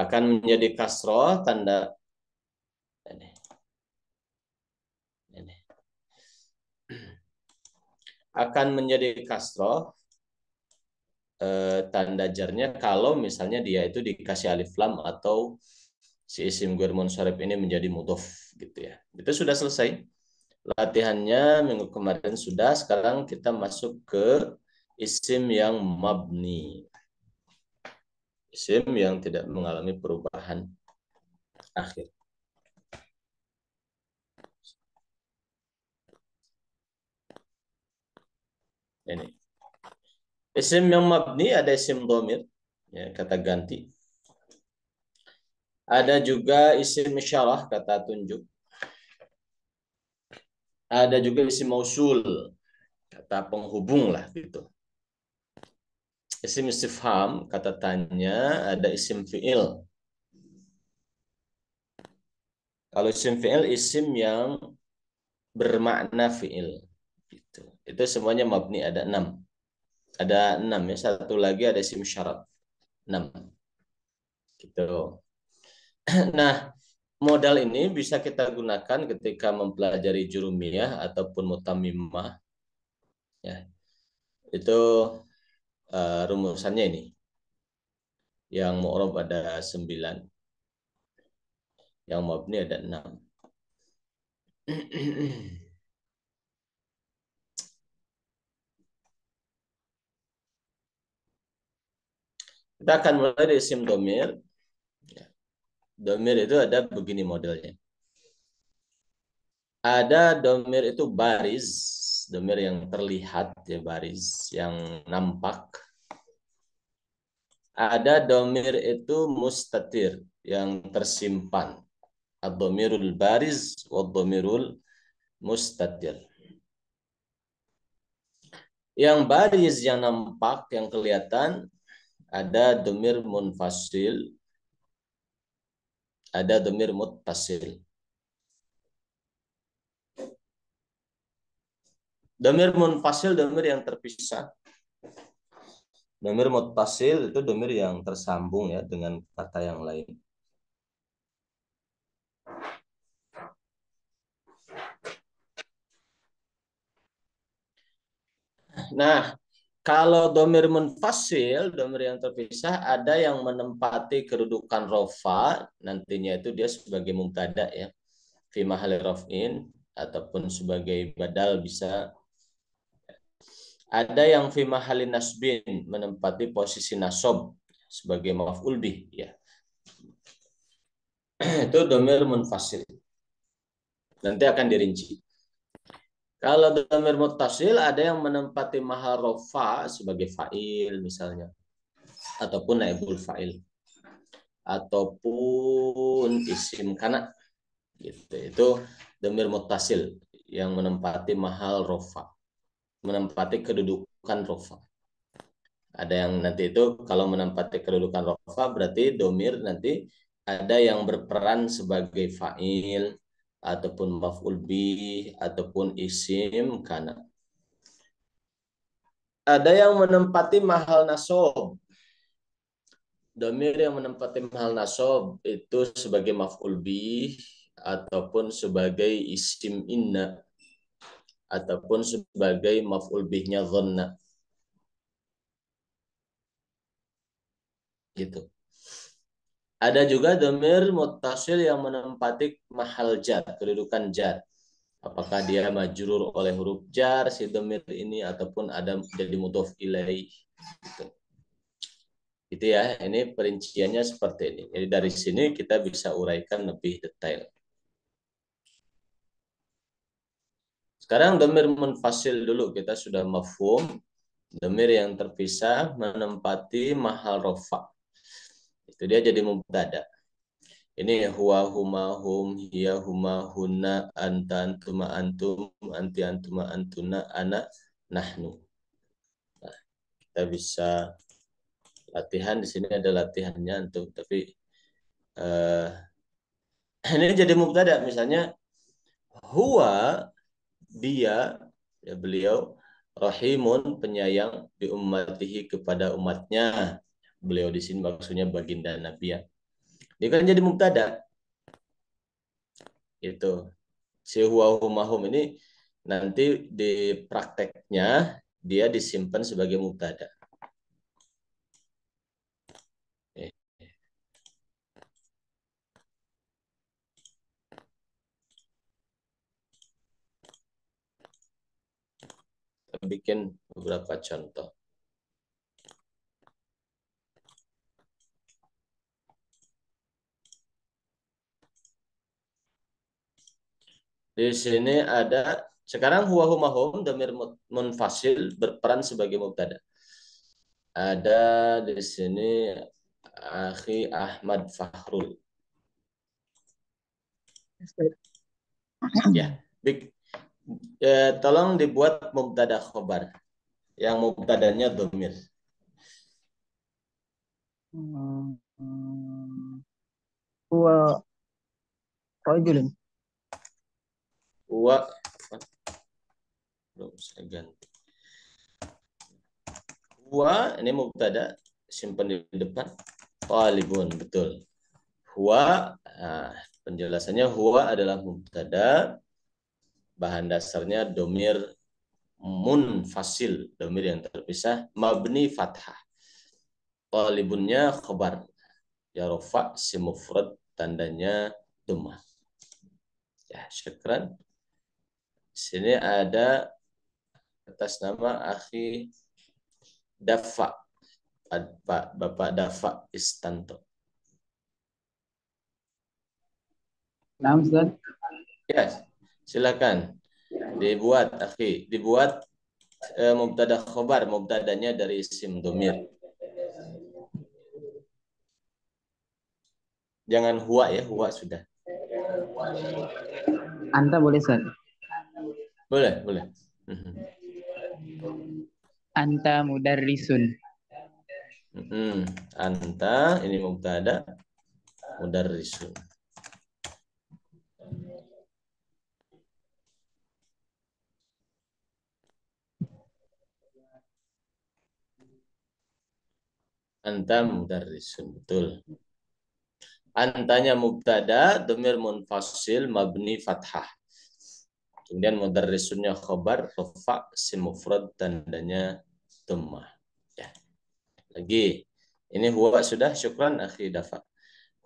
akan menjadi kasroh tanda ini akan menjadi kasroh tanda jarnya kalau misalnya dia itu dikasih alif lam atau si isim ghair munsharif ini menjadi mudhof gitu ya. Itu sudah selesai. Latihannya minggu kemarin sudah, sekarang kita masuk ke isim yang mabni. Isim yang tidak mengalami perubahan akhir. Ini. Isim yang mabni ada isim dhamir, ya, kata ganti. Ada juga isim isyarah, kata tunjuk. Ada juga isim mausul, kata penghubung lah gitu. Isim istifham, kata tanya, ada isim fi'il. Kalau isim fi'il, isim yang bermakna fi'il. Gitu. Itu semuanya mabni, ada 6. Ada 6 ya, satu lagi ada isim syarat. 6. Gitu. Nah, modal ini bisa kita gunakan ketika mempelajari jurumiyah ataupun mutamimah. Ya, itu rumusannya ini. Yang mu'rab ada 9, yang mabni ada 6. Kita akan mulai dari isim domir. Domir itu ada begini modelnya. Ada domir itu baris, domir yang terlihat ya, baris yang nampak. Ada domir itu mustatir yang tersimpan. Ad-domirul bariz wad-domirul mustatir. Yang baris yang nampak, yang kelihatan, ada domir munfasil, ada domir muttasil. Domir munfasil, domir yang terpisah. Domir muttasil itu domir yang tersambung ya dengan kata yang lain. Nah, kalau domir munfasil, domir yang terpisah, ada yang menempati kedudukan rofa, nantinya itu dia sebagai mubtada ya, fi mahalli raf'in, ataupun sebagai badal bisa. Ada yang fi mahalli nasbin, menempati posisi nasob sebagai maf'ul bih ya. Itu domir munfasil. Nanti akan dirinci. Kalau domir muttasil ada yang menempati mahal rofa sebagai fa'il misalnya, ataupun naibul fa'il, ataupun isim kana gitu. Itu domir muttasil yang menempati mahal rofa, menempati kedudukan rofa. Ada yang nanti itu kalau menempati kedudukan rofa berarti domir nanti ada yang berperan sebagai fa'il ataupun maf'ul bih ataupun isim kana. Ada yang menempati mahal nasob. Domir yang menempati mahal nasob itu sebagai maf'ul bih ataupun sebagai isim inna ataupun sebagai maf'ul bihnya dhanna. Gitu. Ada juga domir muttasil yang menempati mahal jar, kedudukan jar. Apakah dia majrur oleh huruf jar si domir ini ataupun ada jadi mudhof ilaih. Gitu. Gitu ya, ini perinciannya seperti ini. Jadi dari sini kita bisa uraikan lebih detail. Sekarang domir munfasil dulu, kita sudah mafhum. Domir yang terpisah menempati mahal rofa. Itu dia jadi mubtada. Ini huwa huma hum hiya huma hunna anta antuma antum anti antuma antuna ana nahnu. Nah, kita bisa latihan di sini, ada latihannya untuk, tapi eh, ini jadi mubtada misalnya huwa, dia ya beliau, rahimun, penyayang, bi ummatihi, kepada umatnya. Beliau di sini maksudnya baginda Nabi ya. Dia kan jadi mubtada. Itu. Si huwa huma hum ini nanti di prakteknya dia disimpan sebagai mubtada. Eh, Kita bikin beberapa contoh. Di sini ada sekarang huwa huma hum damir munfasil berperan sebagai mubtada. Ada di sini Akhi Ahmad Fahrul. Ya, tolong dibuat mubtada khobar yang mubtadanya domir. Huwa rajulun. Huwa belum saya ganti. Huwa ini mubtada simpan di depan. Talibun betul. Huwa penjelasannya huwa adalah mubtada, bahan dasarnya domir munfasil, domir yang terpisah, mabni fathah. Talibunnya khabar. Ya rofa si mufrad tandanya dhammah. Ya, syukran. Sini ada atas nama Akhi Dafa. Bapak Dafa Istanto. Nah, Ustaz. Ya, silakan. Dibuat, Akhi. Dibuat mubtada khobar. Mubtadanya dari isim domir. Jangan huwa ya, huwa sudah. Anta boleh, Ustaz. Boleh, boleh. Anta mudarrisun. Anta ini mubtada, mudarrisun. Anta mudarrisun, betul. Antanya mubtada, domir munfasil, mabni fathah. Kemudian mudarrisunnya khobar, rafa, si mufrad, tandanya dhammah. Ya. Lagi. Ini huwa sudah, syukran Akhi Dafa.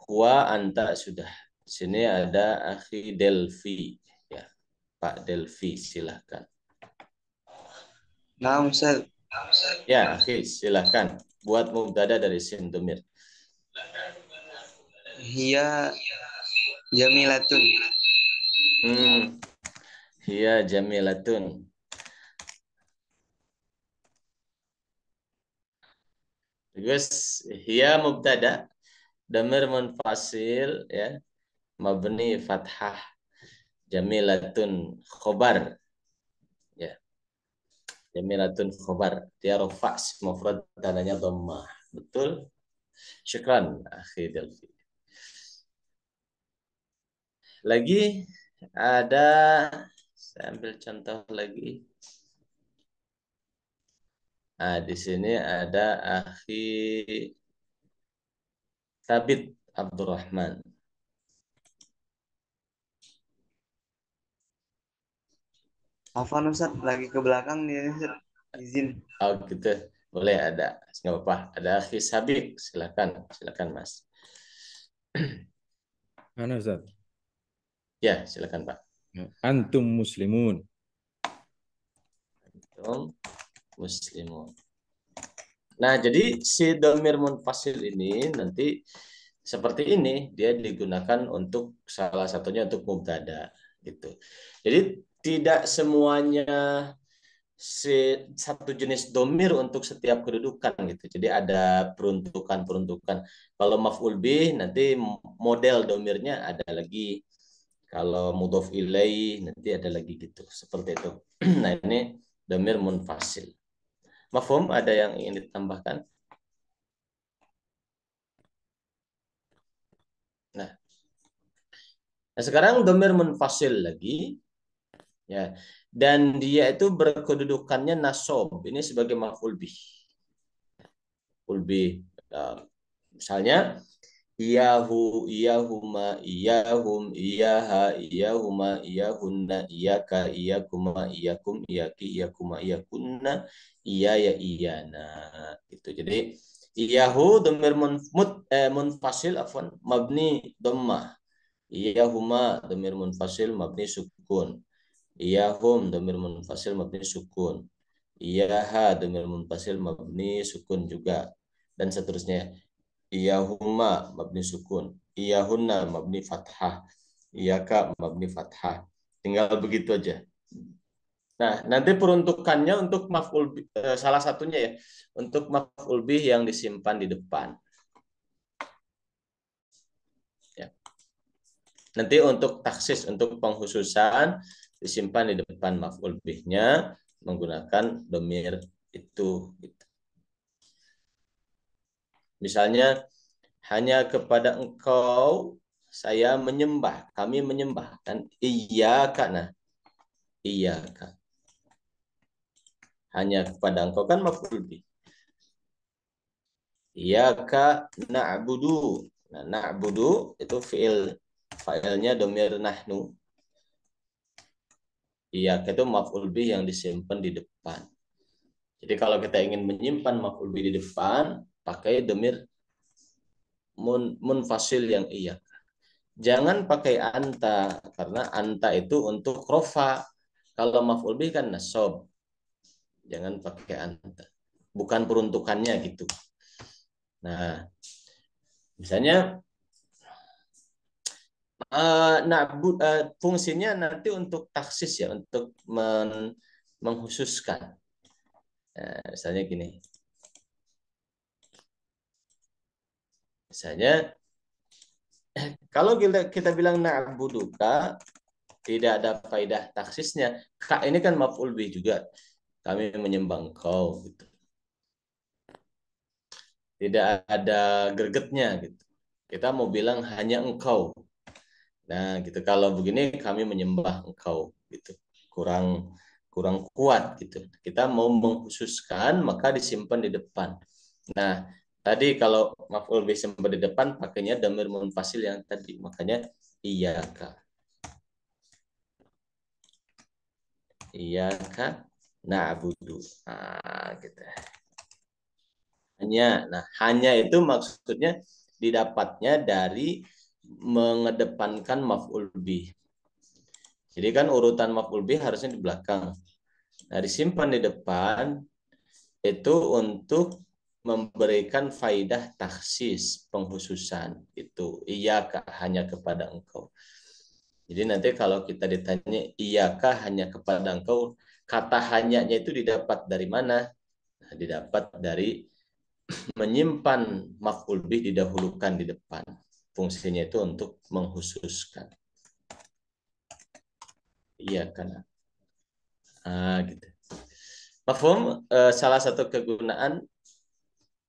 Huwa anta sudah. Sini ada Akhi Delvi. Ya. Pak Delvi, silahkan. Nah, Ustaz. Ya, Akhi, silahkan. Buat mubtada dari sim domir. Hiya jamilatun. Hiya jamilatun. Terus hiya mubtada, damir munfasil ya, mabni fathah, jamilatun khobar. Ya. Jamilatun khobar. Dia rafa mufrad tandanya dhammah. Betul? Syukran Akhi Delvi. Lagi ada, saya ambil contoh lagi. Nah, di sini ada Akhi Thabit Abdurrahman. Afwan Ustaz, lagi ke belakang nih Ustaz. Izin. Oh gitu. Boleh ada. Nggak apa-apa. Ada Akhi Sabik. Silakan. Silakan Mas. Mana Ustaz? Ya, silakan Pak. Antum muslimun. Antum muslimun. Nah, jadi si domir munfasil ini nanti seperti ini, dia digunakan untuk salah satunya untuk mubtada gitu. Jadi tidak semuanya satu jenis domir untuk setiap kedudukan gitu. Jadi ada peruntukan-peruntukan. Kalau maf'ul bih nanti model domirnya ada lagi. Kalau mudhof ilaih nanti ada lagi gitu. Seperti itu. Nah, ini domir munfasil. Mafhum, ada yang ingin ditambahkan? Nah, sekarang domir munfasil lagi, ya, dan dia itu berkedudukannya nasob. Ini sebagai maf'ul bih. Maf'ul bih. Misalnya Iyahu, iyahuma, iyahum, iyaha, iyahuma, iyahunna, iyaka, iyakuma, iyakum, iyaki, iyakuma, iyakunna, iyaya, iyana. Gitu. Jadi iyahu dhamir munfasil afwan mabni dhammah. Iyahuma dhamir munfasil mabni sukun. Iyahum dhamir munfasil mabni sukun. Iyaha dhamir munfasil mabni sukun juga dan seterusnya. Iyahuma mabni sukun, iyahunna mabni fathah, iyaka mabni fathah. Tinggal begitu aja. Nah, nanti peruntukannya untuk salah satunya ya, untuk maf'ul bih yang disimpan di depan. Ya. Nanti untuk taksis, untuk penghususan disimpan di depan maf'ul bihnya menggunakan dhamir itu. Misalnya hanya kepada engkau saya menyembah, kami menyembah kan iyyaka, nah iyyaka hanya kepada engkau kan maf'ul bih. Iyyaka na'budu, nah na'budu itu fa'ilnya dhamir nahnu. Iyyaka itu maf'ul bih yang disimpan di depan. Jadi kalau kita ingin menyimpan maf'ul bih di depan pakai dhamir munfasil yang iya. Jangan pakai anta karena anta itu untuk rofa. Kalau maf'ul bih kan nasab. Jangan pakai anta. Bukan peruntukannya gitu. Nah, misalnya fungsinya nanti untuk taksis ya, untuk menghususkan. Nah, misalnya gini. Misalnya kalau kita bilang na'buduka tidak ada faidah taksisnya. Kak ini kan maf'ul bih juga. Kami menyembah engkau gitu. Tidak ada gregetnya gitu. Kita mau bilang hanya engkau. Nah, gitu. Kalau begini kami menyembah engkau gitu. Kurang kuat gitu. Kita mau mengkhususkan maka disimpan di depan. Nah, tadi kalau maf'ul bih simpan di depan pakainya dhamir munfasil yang tadi. Makanya iyyaka. Iyyaka na'budu. Nah, gitu. Hanya itu maksudnya didapatnya dari mengedepankan maf'ul bih. Jadi kan urutan maf'ul bih harusnya di belakang. Nah, disimpan di depan itu untuk memberikan faidah taksis, penghususan itu. Iyaka hanya kepada engkau. Jadi nanti kalau kita ditanya iyaka hanya kepada engkau, kata hanyanya itu didapat dari mana? Nah, didapat dari menyimpan maf'ul bih didahulukan di depan. Fungsinya itu untuk menghususkan. Iya kan? Gitu. Mafhum, salah satu kegunaan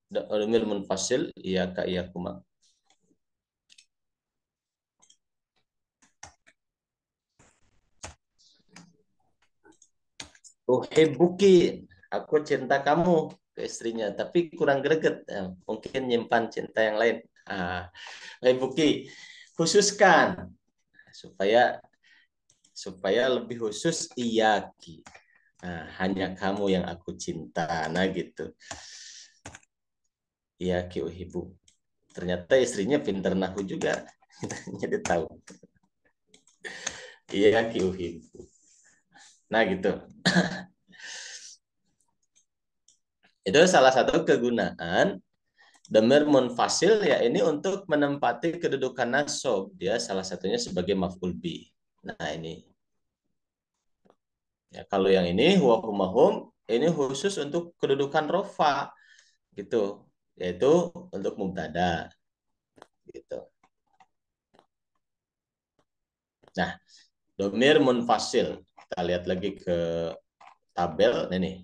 dhamir munfasil iyyaka iyyakuma. Uhibbuki, aku cinta kamu ke istrinya, tapi kurang greget. Mungkin nyimpan cinta yang lain. Uhibbuki, khususkan supaya lebih khusus iyaki. Hanya kamu yang aku cinta. Nah gitu. Iyaki uhibu. Ternyata istrinya pinter nahu juga. Jadi tahu. Iyaki uhibu. Nah gitu. Itu salah satu kegunaan dhamir munfasil ya ini untuk menempati kedudukan nasab. Dia salah satunya sebagai maf'ul bih. Nah ini. Ya, kalau yang ini huwa humahum ini khusus untuk kedudukan rofa gitu, yaitu untuk mubtada gitu. Nah, dhamir munfasil. Kita lihat lagi ke tabel ini.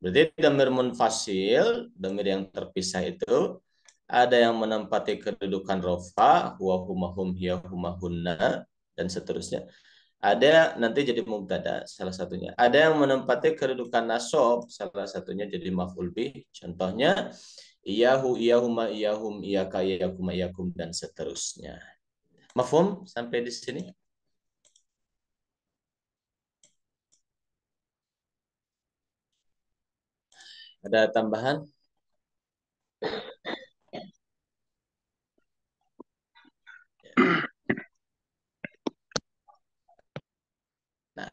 Berarti dhamir munfasil, dhamir yang terpisah itu ada yang menempati kedudukan rofa, huwa humahum hiya humahunna dan seterusnya. Ada nanti jadi mubtada salah satunya. Ada yang menempati kedudukan nasab, salah satunya jadi maf'ul bih. Contohnya Iyahu, iyahuma, iyahum, iyaka, iyakuma, iyakum, dan seterusnya. Mafhum sampai di sini? Ada tambahan? Nah,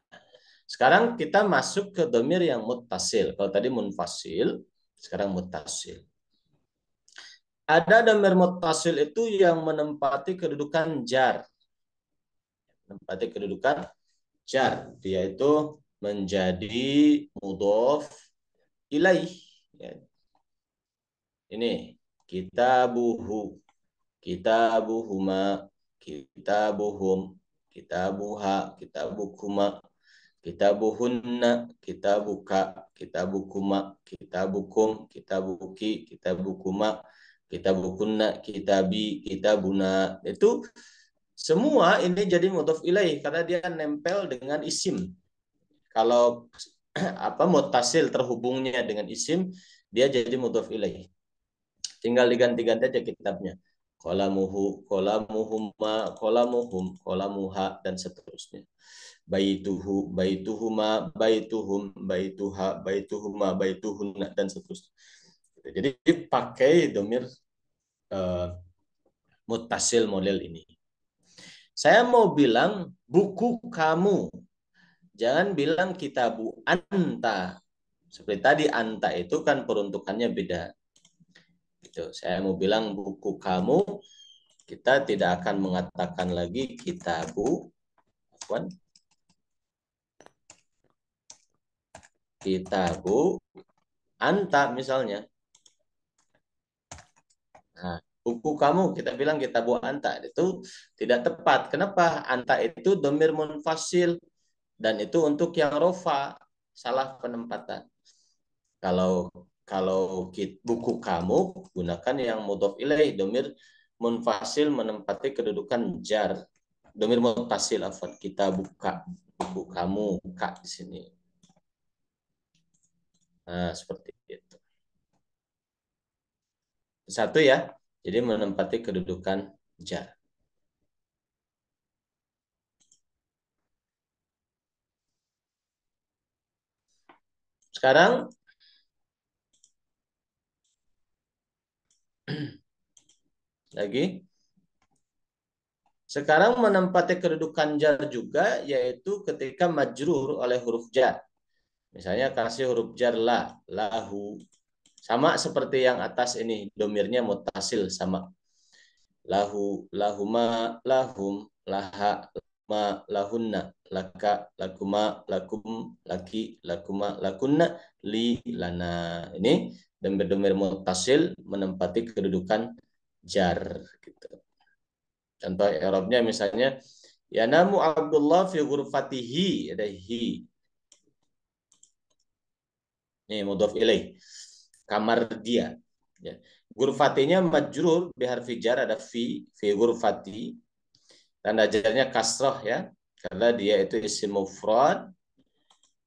sekarang kita masuk ke domir yang muttasil. Kalau tadi munfasil, sekarang muttasil. Ada domir muttasil itu yang menempati kedudukan jar. Menempati kedudukan jar. Dia itu menjadi mudhof ilaih. Ya. Ini kitabuhu, kitabuhuma, kitabuhum, kitabuha, kitabukuma, kitabuhunna, kitabuka, kitabukuma, kitabukum, kitabuki, kitabukuma, kitabukunna, kitabi, kitabuna. Itu semua ini jadi mudhof ilaih karena dia nempel dengan isim. Kalau muttasil terhubungnya dengan isim, dia jadi mudhof ilaih. Tinggal diganti-ganti aja kitabnya. Qalamuhu, qalamuhuma, qalamuhum, qalamuha, dan seterusnya. Baituhu, baituhuma, baituhum, baituha, baituhuma, baituhunna, dan seterusnya. Jadi pakai domir muttasil model ini. Saya mau bilang buku kamu. Jangan bilang kitabu anta. Seperti tadi anta itu kan peruntukannya beda. Gitu. Saya mau bilang buku kamu, kita tidak akan mengatakan lagi kitabu, kitabu anta misalnya. Nah, buku kamu kita bilang kitabu anta, itu tidak tepat. Kenapa? Anta itu domir munfasil dan itu untuk yang rofa, salah penempatan. Kalau buku kamu gunakan yang mudhof ilaih, domir munfasil menempati kedudukan jar. Domir muttasil afwan, kita buka, buku kamu buka di sini. Nah, seperti itu. Satu ya. Jadi menempati kedudukan jar. Sekarang lagi. Sekarang menempati kedudukan jar juga, yaitu ketika majrur oleh huruf jar. Misalnya kasih huruf jar la, lahu. Sama seperti yang atas ini, domirnya mutasil sama. Lahu, lahuma, lahum, laha, ma, lahunna, laka, lakuma, lakum, laki, lakuma, lakunna, li, lana. Ini domir-domir mutasil menempati kedudukan jar. Gitu. Contoh i'rabnya misalnya yanamu Abdullah fi ghurfatihi, ada hi. Ini mudhof ilaih. Kamar dia. Ya. Ghurfatinya majrur biharfi jar, ada fi ghurfati. Tanda jarnya kasrah ya, karena dia itu isim mufrad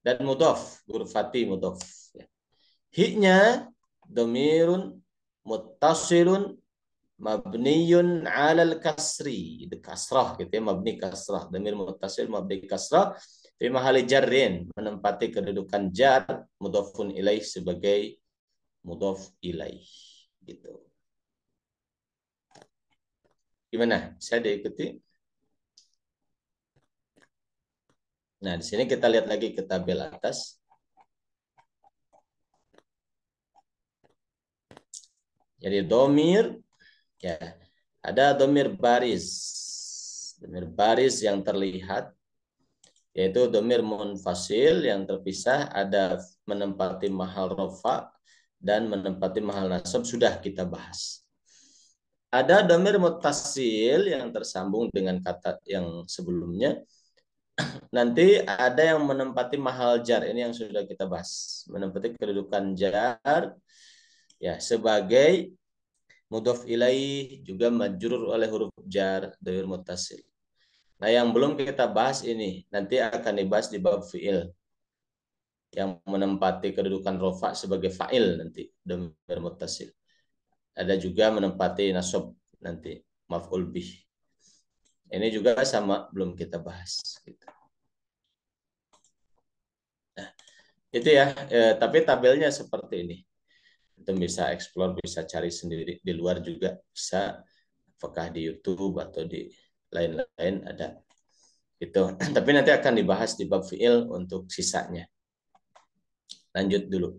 dan mudhof, ghurfati mudhof. Ya. Hi-nya domirun muttasilun mabniyun 'alal kasri, itu kasrah gitu ya, mabni kasrah, dhamir muttasil mabni kasrah fi mahalli jarrin, menempati kedudukan jar mudhofun ilaih sebagai mudhof ilaih gitu. Gimana? Bisa diikuti? Nah, di sini kita lihat lagi ke tabel atas. Jadi domir ya, ada domir baris yang terlihat, yaitu domir munfasil yang terpisah, ada menempati mahal rofa dan menempati mahal nasab, sudah kita bahas. Ada domir muttasil yang tersambung dengan kata yang sebelumnya. Nanti ada yang menempati mahal jar, ini yang sudah kita bahas, menempati kedudukan jar ya sebagai mudhof ilaih, juga majrur oleh huruf jar, domir muttasil. Nah, yang belum kita bahas ini nanti akan dibahas di bab fi'il yang menempati kedudukan rofa sebagai fa'il nanti, domir muttasil. Ada juga menempati nasab nanti maf'ul bih. Ini juga sama, belum kita bahas. Gitu. Nah, itu ya. Tapi tabelnya seperti ini. Itu bisa explore, bisa cari sendiri di luar juga bisa, apakah di YouTube atau di lain-lain ada. Gitu. Tapi nanti akan dibahas di bab fi'il untuk sisanya. Lanjut dulu.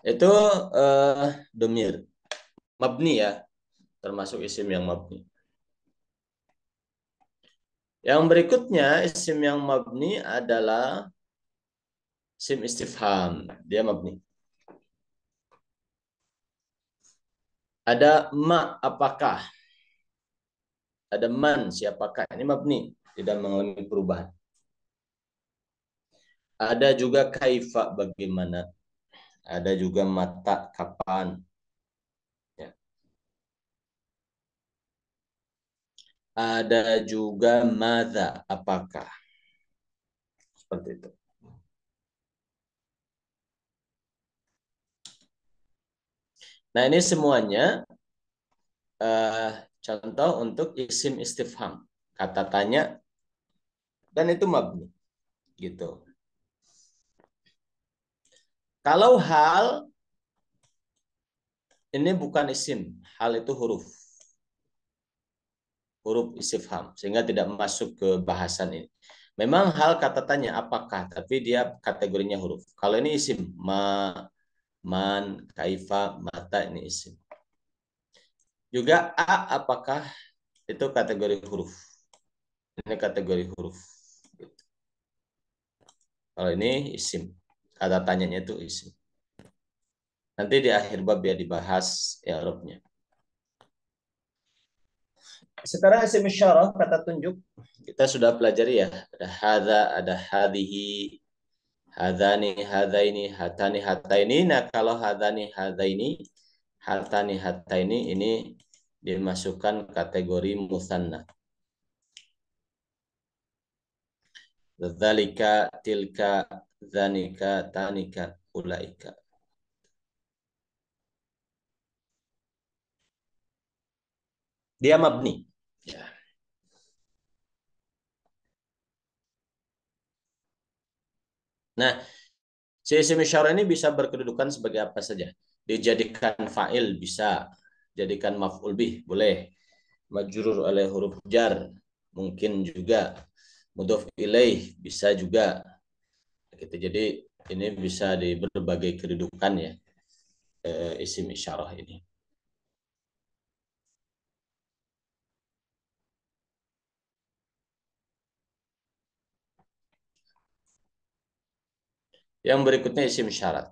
Itu domir. Mabni ya, termasuk isim yang mabni. Yang berikutnya isim yang mabni adalah isim istifham. Dia mabni. Ada ma, apakah. Ada man, siapakah. Ini mabni, tidak mengalami perubahan. Ada juga kaifa, bagaimana. Ada juga mata, kapan. Ya. Ada juga madza, apakah. Seperti itu. Nah, ini semuanya contoh untuk isim istifham. Kata tanya, dan itu mabni. Gitu. Kalau hal, ini bukan isim. Hal itu huruf. Huruf istifham. Sehingga tidak masuk ke bahasan ini. Memang hal kata tanya, apakah. Tapi dia kategorinya huruf. Kalau ini isim. Ma, man, kaifa, mata, ini isim. Juga a, apakah, itu kategori huruf. Ini kategori huruf. Gitu. Kalau ini isim. Kata tanyanya itu isim. Nanti di akhir bab ya dibahas i'rabnya. Sekarang isim isyarah, kata tunjuk. Kita sudah pelajari ya. Ada hadza, ada hadhihi, hadzani, hadzaini, hatani, hataini. Nah, kalau hadzani, hadzaini, hatani, hataini ini dimasukkan kategori musanna. Dzalika, tilka, dzanika, tanika, ulaika. Dia mabni. Ya. Nah, si isim isyarah ini bisa berkedudukan sebagai apa saja. Dijadikan fa'il bisa, jadikan maf'ul bih boleh, majrur oleh huruf jar mungkin juga, mudhof ilaih bisa juga. Gitu. Jadi ini bisa di berbagai kedudukan ya, isim isyarah ini. Yang berikutnya isim syarat.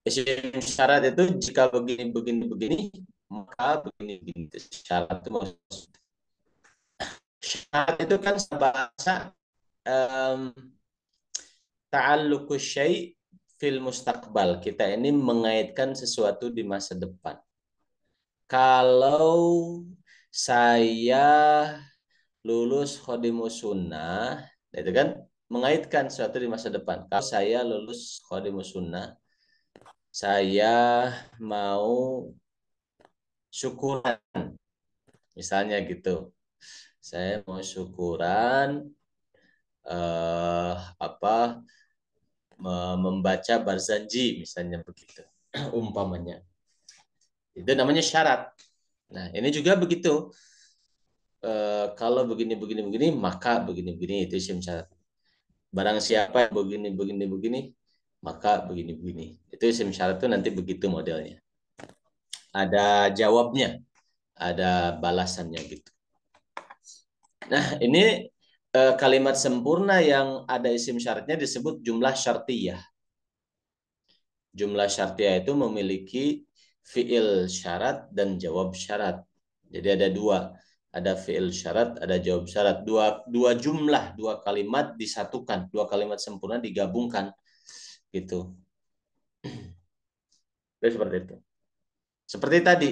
Isim syarat itu jika begini begini begini maka begini begini. Syarat itu maksudnya. Syarat itu kan bahasa ta'alluqu syai' fil mustaqbal. Kita ini mengaitkan sesuatu di masa depan. Kalau saya lulus khodimus sunnah, itu kan mengaitkan sesuatu di masa depan. Kalau saya lulus khodimus sunnah, saya mau syukuran, misalnya gitu. Saya mau syukuran apa membaca barzanji misalnya begitu umpamanya. Itu namanya syarat. Nah, ini juga begitu. Kalau begini begini begini maka begini begini, itu isim syarat. Barang siapa yang begini begini begini maka begini begini. Itu isim syarat itu nanti begitu modelnya. Ada jawabnya, ada balasannya gitu. Nah, ini kalimat sempurna yang ada isim syaratnya disebut jumlah syartiyah. Jumlah syartiyah itu memiliki fiil syarat dan jawab syarat. Jadi ada dua. Ada fiil syarat, ada jawab syarat. Dua jumlah, dua kalimat disatukan. Dua kalimat sempurna digabungkan. Gitu. Jadi seperti itu. Seperti tadi,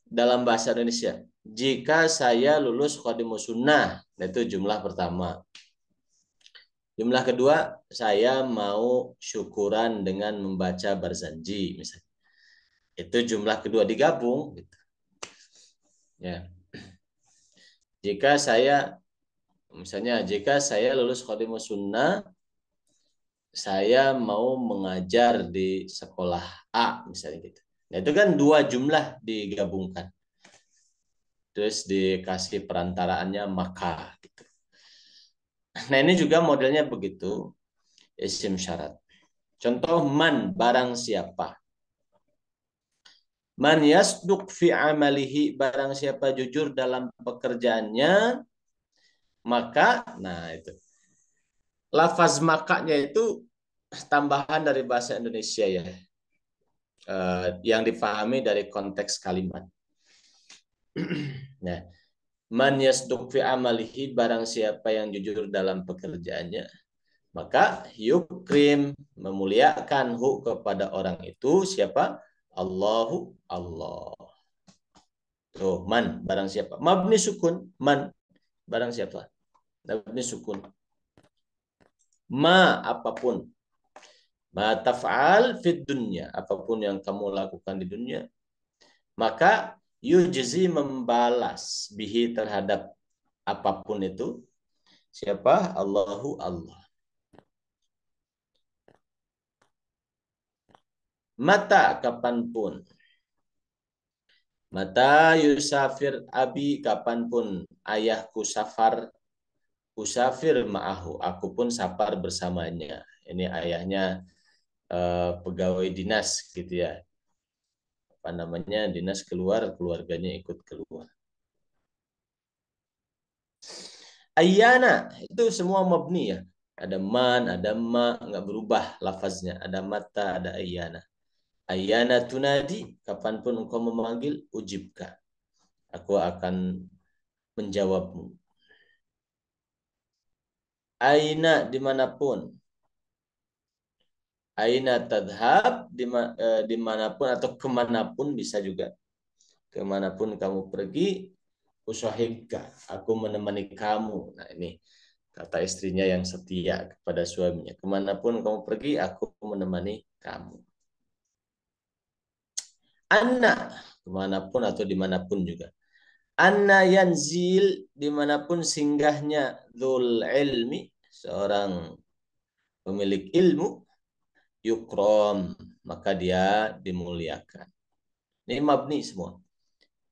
dalam bahasa Indonesia. Jika saya lulus khodimus sunnah, itu jumlah pertama. Jumlah kedua, saya mau syukuran dengan membaca barzanji misalnya. Itu jumlah kedua digabung gitu. Ya. Jika saya lulus Khadimus Sunnah, saya mau mengajar di sekolah A misalnya gitu. Nah, itu kan dua jumlah digabungkan. Terus dikasih perantaraannya maka gitu. Nah, ini juga modelnya begitu, isim syarat. Contoh man, barang siapa. Man yasduq fi amalihi, barang siapa jujur dalam pekerjaannya, maka, nah itu. Lafaz makanya itu tambahan dari bahasa Indonesia ya. Yang dipahami dari konteks kalimat. Nah, man yasduq fi amalihi, barang siapa yang jujur dalam pekerjaannya, maka yukrim, memuliakan hu kepada orang itu siapa? Allahu Allah. Tuh, man, barang siapa. Mabni sukun, man, barang siapa. Mabni sukun. Ma, apapun. Ma taf'al fid dunya, apapun yang kamu lakukan di dunia. Maka yujzi, membalas bihi, terhadap apapun itu. Siapa? Allahu Allah. Mata, kapanpun. Mata yusafir abi, kapanpun ayahku safar, usafir ma'ahu, aku pun safar bersamanya. Ini ayahnya pegawai dinas gitu ya. Apa namanya? Dinas keluar, keluarganya ikut keluar. Ayyana, itu semua mabni ya. Ada man, ada ma, nggak berubah lafaznya. Ada mata, ada ayyana. Ayyana tunadi, kapanpun engkau memanggil, ujibka, aku akan menjawabmu. Aina, dimanapun. Aina tadhab, dimanapun atau kemanapun bisa juga. Kemanapun kamu pergi, usahibka, aku menemani kamu. Nah ini kata istrinya yang setia kepada suaminya. Kemanapun kamu pergi, aku menemani kamu. Anna, kemanapun atau dimanapun juga. Anna yanzil, dimanapun singgahnya, dzul ilmi, seorang pemilik ilmu, yukrom, maka dia dimuliakan. Ini mabni semua.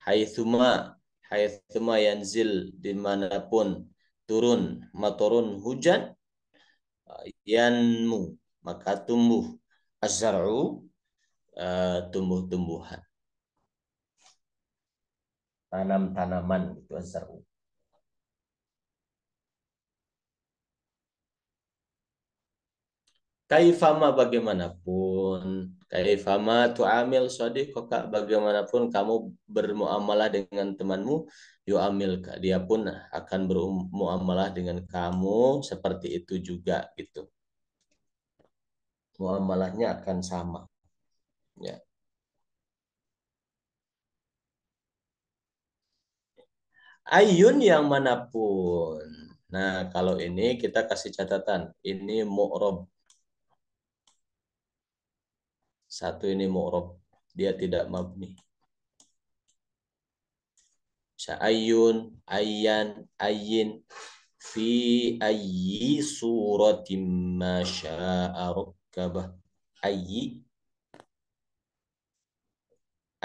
Haitsuma yanzil, dimanapun turun, maturun hujan, yanmu, maka tumbuh, azzaru, tumbuh-tumbuhan, tanam-tanaman, itu azzaru. Kaifama, bagaimanapun. Kaifama tu'amil shadiqaka, bagaimanapun kamu bermuamalah dengan temanmu, yu'amil, dia pun akan bermuamalah dengan kamu seperti itu juga gitu. Muamalahnya akan sama. Ya. Ayun, yang manapun. Nah, kalau ini kita kasih catatan. Ini mu'rob. Satu ini mu'rob. Dia tidak mabni. Ayun, ayyan, ayyin, fi ayyi suratim masya'a rakkabah. Ayyi,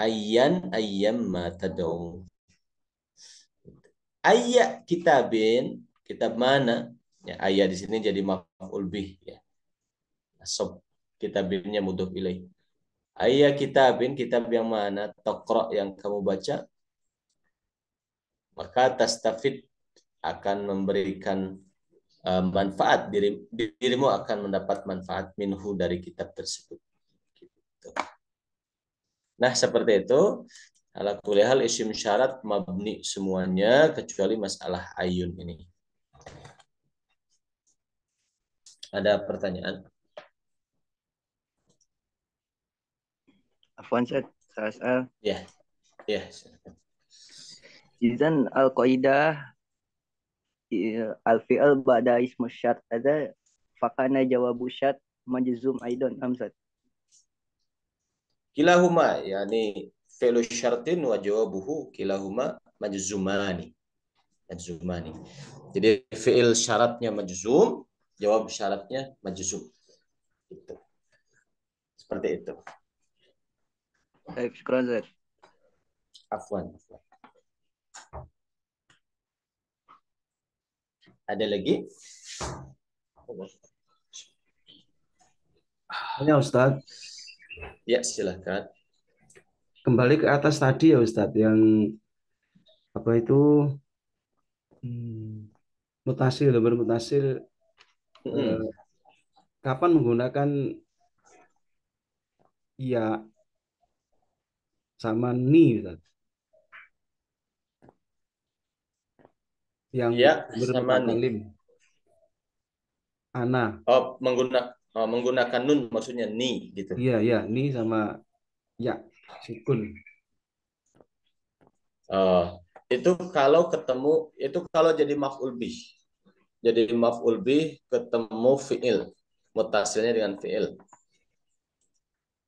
ayyan, ayyam ma tad'u. Ayya kitabin, kitab mana? Ya, ayya di sini jadi maf'ul bih ya. Sob, kitabinnya mudhof ilaih. Ayya kitabin, kitab yang mana? Taqra, yang kamu baca. Maka tastafid, akan memberikan manfaat, dirimu akan mendapat manfaat minhu, dari kitab tersebut. Gitu. Nah, seperti itu. Ala kulli hal isim syarat mabni semuanya kecuali masalah ayun ini. Ada pertanyaan? Afwan Ustaz, soal. Ya, ya. Izan al-qaidah al-fi'al ba'da ismu syart ada fakana jawabu syart majzum aidon. Amsat. Kilahuma yani fi'lu syartin wa jawabuhu kilahuma majzumani. Majzumani. Jadi fi'il syaratnya majzum, jawab syaratnya majzum. Gitu. Seperti itu. Baik, syukran Ustaz. Afwan. Ada lagi? Ya Ustadz, Ya, silakan. kembali ke atas tadi ya Ustadz, yang apa itu mutasil, bermutasil, kapan menggunakan ya sama ni Ustadz? Yang Ya, sama ni. bermutakalim. Ana. Oh, menggunakan nun maksudnya ni gitu. Iya, ya, ni sama ya, sukun. Itu kalau ketemu, itu kalau jadi maf'ul bih. Jadi maf'ul bih ketemu fi'il. Mutasilnya dengan fi'il.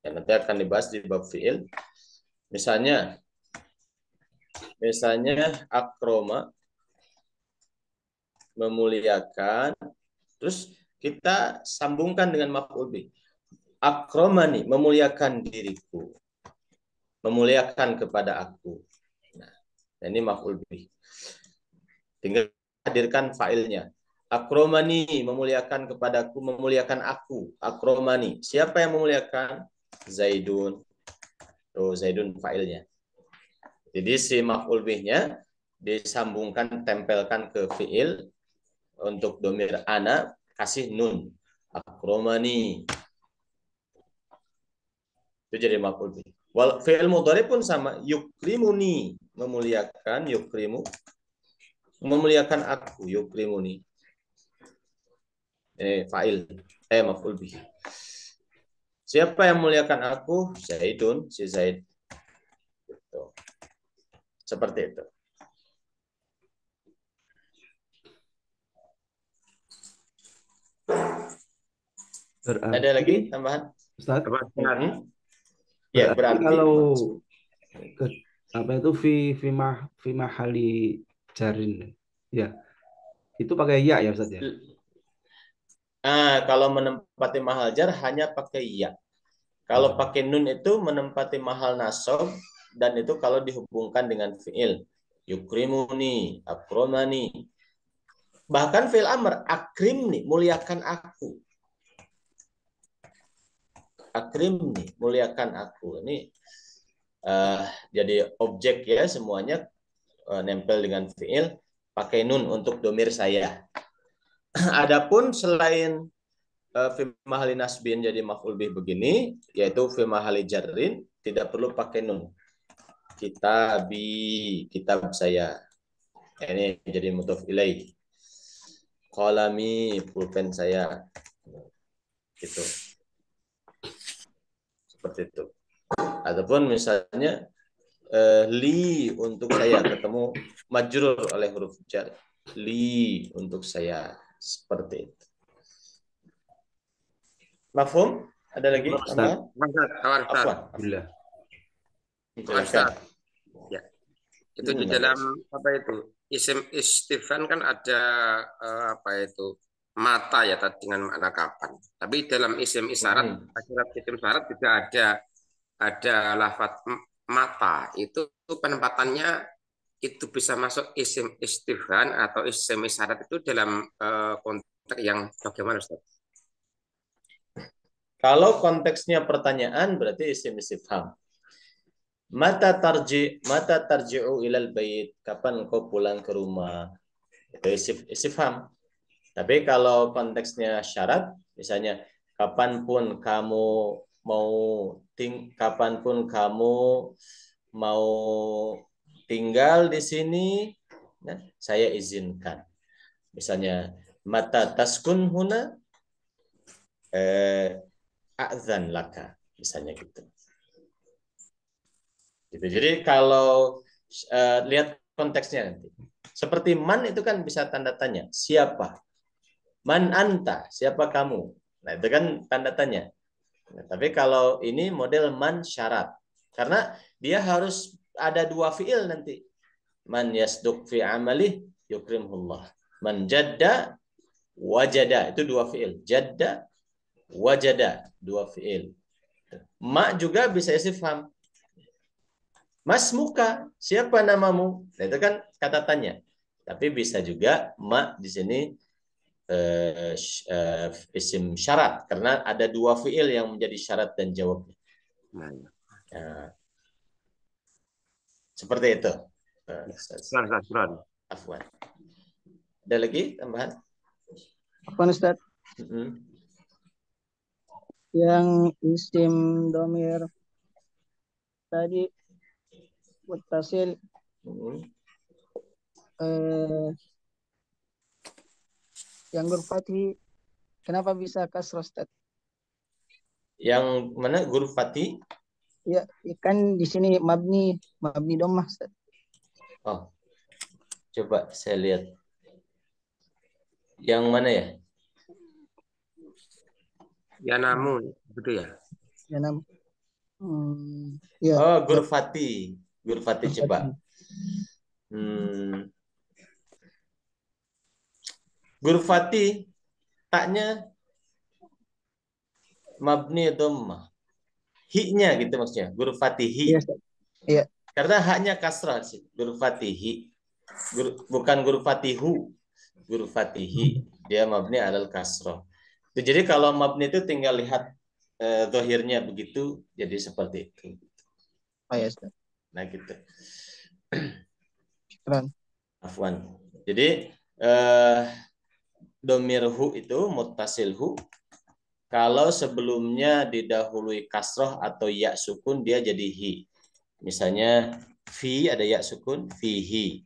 Ya, nanti akan dibahas di bab fi'il. Misalnya akroma, memuliakan, terus kita sambungkan dengan maf'ul bih. Akromani, memuliakan diriku. Memuliakan kepada aku. Nah, ini maf'ul bih. Tinggal hadirkan fa'ilnya. Akromani, memuliakan kepadaku, memuliakan aku. Akromani. Siapa yang memuliakan? Zaidun. Oh, Zaidun fa'ilnya. Jadi si maf'ul bihnya disambungkan, tempelkan ke fi'il. Untuk domir ana, kasih nun. Akromani. Itu jadi maf'ul bih. Wal fi'il mudhari pun sama, yukrimuni, memuliakan, yukrimu, memuliakan aku, yukrimuni. Fa'il, maf'ul bih. Siapa yang memuliakan aku? Zaidun, si Zaid. Gitu. Seperti itu. Berarti, ada lagi tambahan? Ustaz? Ya, berarti kalau apa itu fi mahali jarin, ya itu pakai ya Ustaz ya. Kalau menempati mahal jar hanya pakai ya. Kalau pakai nun itu menempati mahal nasab, dan itu kalau dihubungkan dengan fi'il. Yukrimuni, akromani. Bahkan fi'il amr, akrimni, muliakan aku. Akrimni, muliakan aku. Ini jadi objek ya, semuanya nempel dengan fi'il, pakai nun untuk domir saya. Adapun selain fi mahali nasbin jadi maf'ul bih begini, yaitu fi mahali jarrin, tidak perlu pakai nun. Kitabi, kitab saya. Ini jadi mudhof ilaih. Qalami, pulpen saya. Gitu. Seperti itu. Ataupun misalnya li untuk saya, ketemu majrur oleh huruf jar. Li untuk saya. Seperti itu. Mafhum? Ada lagi? Alhamdulillah. Ustaz. Ya. Itu di dalam apa itu? Isim istifhan kan ada apa itu? Mata ya tadi dengan makna kapan. Tapi dalam isim isyarat, isim syarat juga ada lafaz mata. Itu penempatannya itu bisa masuk isim istifhan atau isim isyarat itu dalam konteks yang bagaimana Ustaz? Kalau konteksnya pertanyaan berarti isim istifham. Mata tarji'u ilal bait, kapan engkau pulang ke rumah? Itu istifham. Tapi kalau konteksnya syarat, misalnya kapanpun kamu mau tinggal di sini, nah, saya izinkan. Misalnya mata taskun huna a'zan laka, misalnya gitu. Jadi kalau lihat konteksnya nanti. Seperti man itu kan bisa tanda tanya, siapa? Man anta, siapa kamu? Nah, itu kan tanda tanya. Nah, tapi kalau ini model man syarat. Karena dia harus ada dua fiil nanti. Man yasduq fi amalih yukrimullah. Man jadda wajada, itu dua fiil. Jadda wajada, dua fiil. Ma juga bisa istifham. Mas muka, siapa namamu? Nah, itu kan kata tanya. Tapi bisa juga ma di sini isim syarat karena ada dua fiil yang menjadi syarat dan jawabnya. Nah, seperti itu. Afwan. Ada lagi tambahan? Apa Ustaz? Yang isim domir tadi muttasil yang huruf fathah kenapa bisa kasrah Ustaz? Yang mana huruf fathah? Ya, kan di sini mabni dhammah Ustaz. Oh. Coba saya lihat. Yang mana ya? Ya namun, betul ya? Ya nam. Ya. Oh, huruf fathah. Huruf fathah coba. Huruf fathah taknya mabni dhammah. Hi-nya gitu maksudnya, huruf fathah hi. Iya. Karena haknya kasrah sih, huruf fathah hi. Bukan huruf fathah hu. Huruf fathah hi. Dia mabni alal kasrah. Jadi kalau mabni itu tinggal lihat zahirnya begitu, jadi seperti itu. Oh ya, Ustaz. Nah gitu. Keren. Afwan. Jadi domir hu itu muttasil hu. Kalau sebelumnya didahului kasroh atau ya sukun, dia jadi hi. Misalnya fi ada ya sukun, fihi.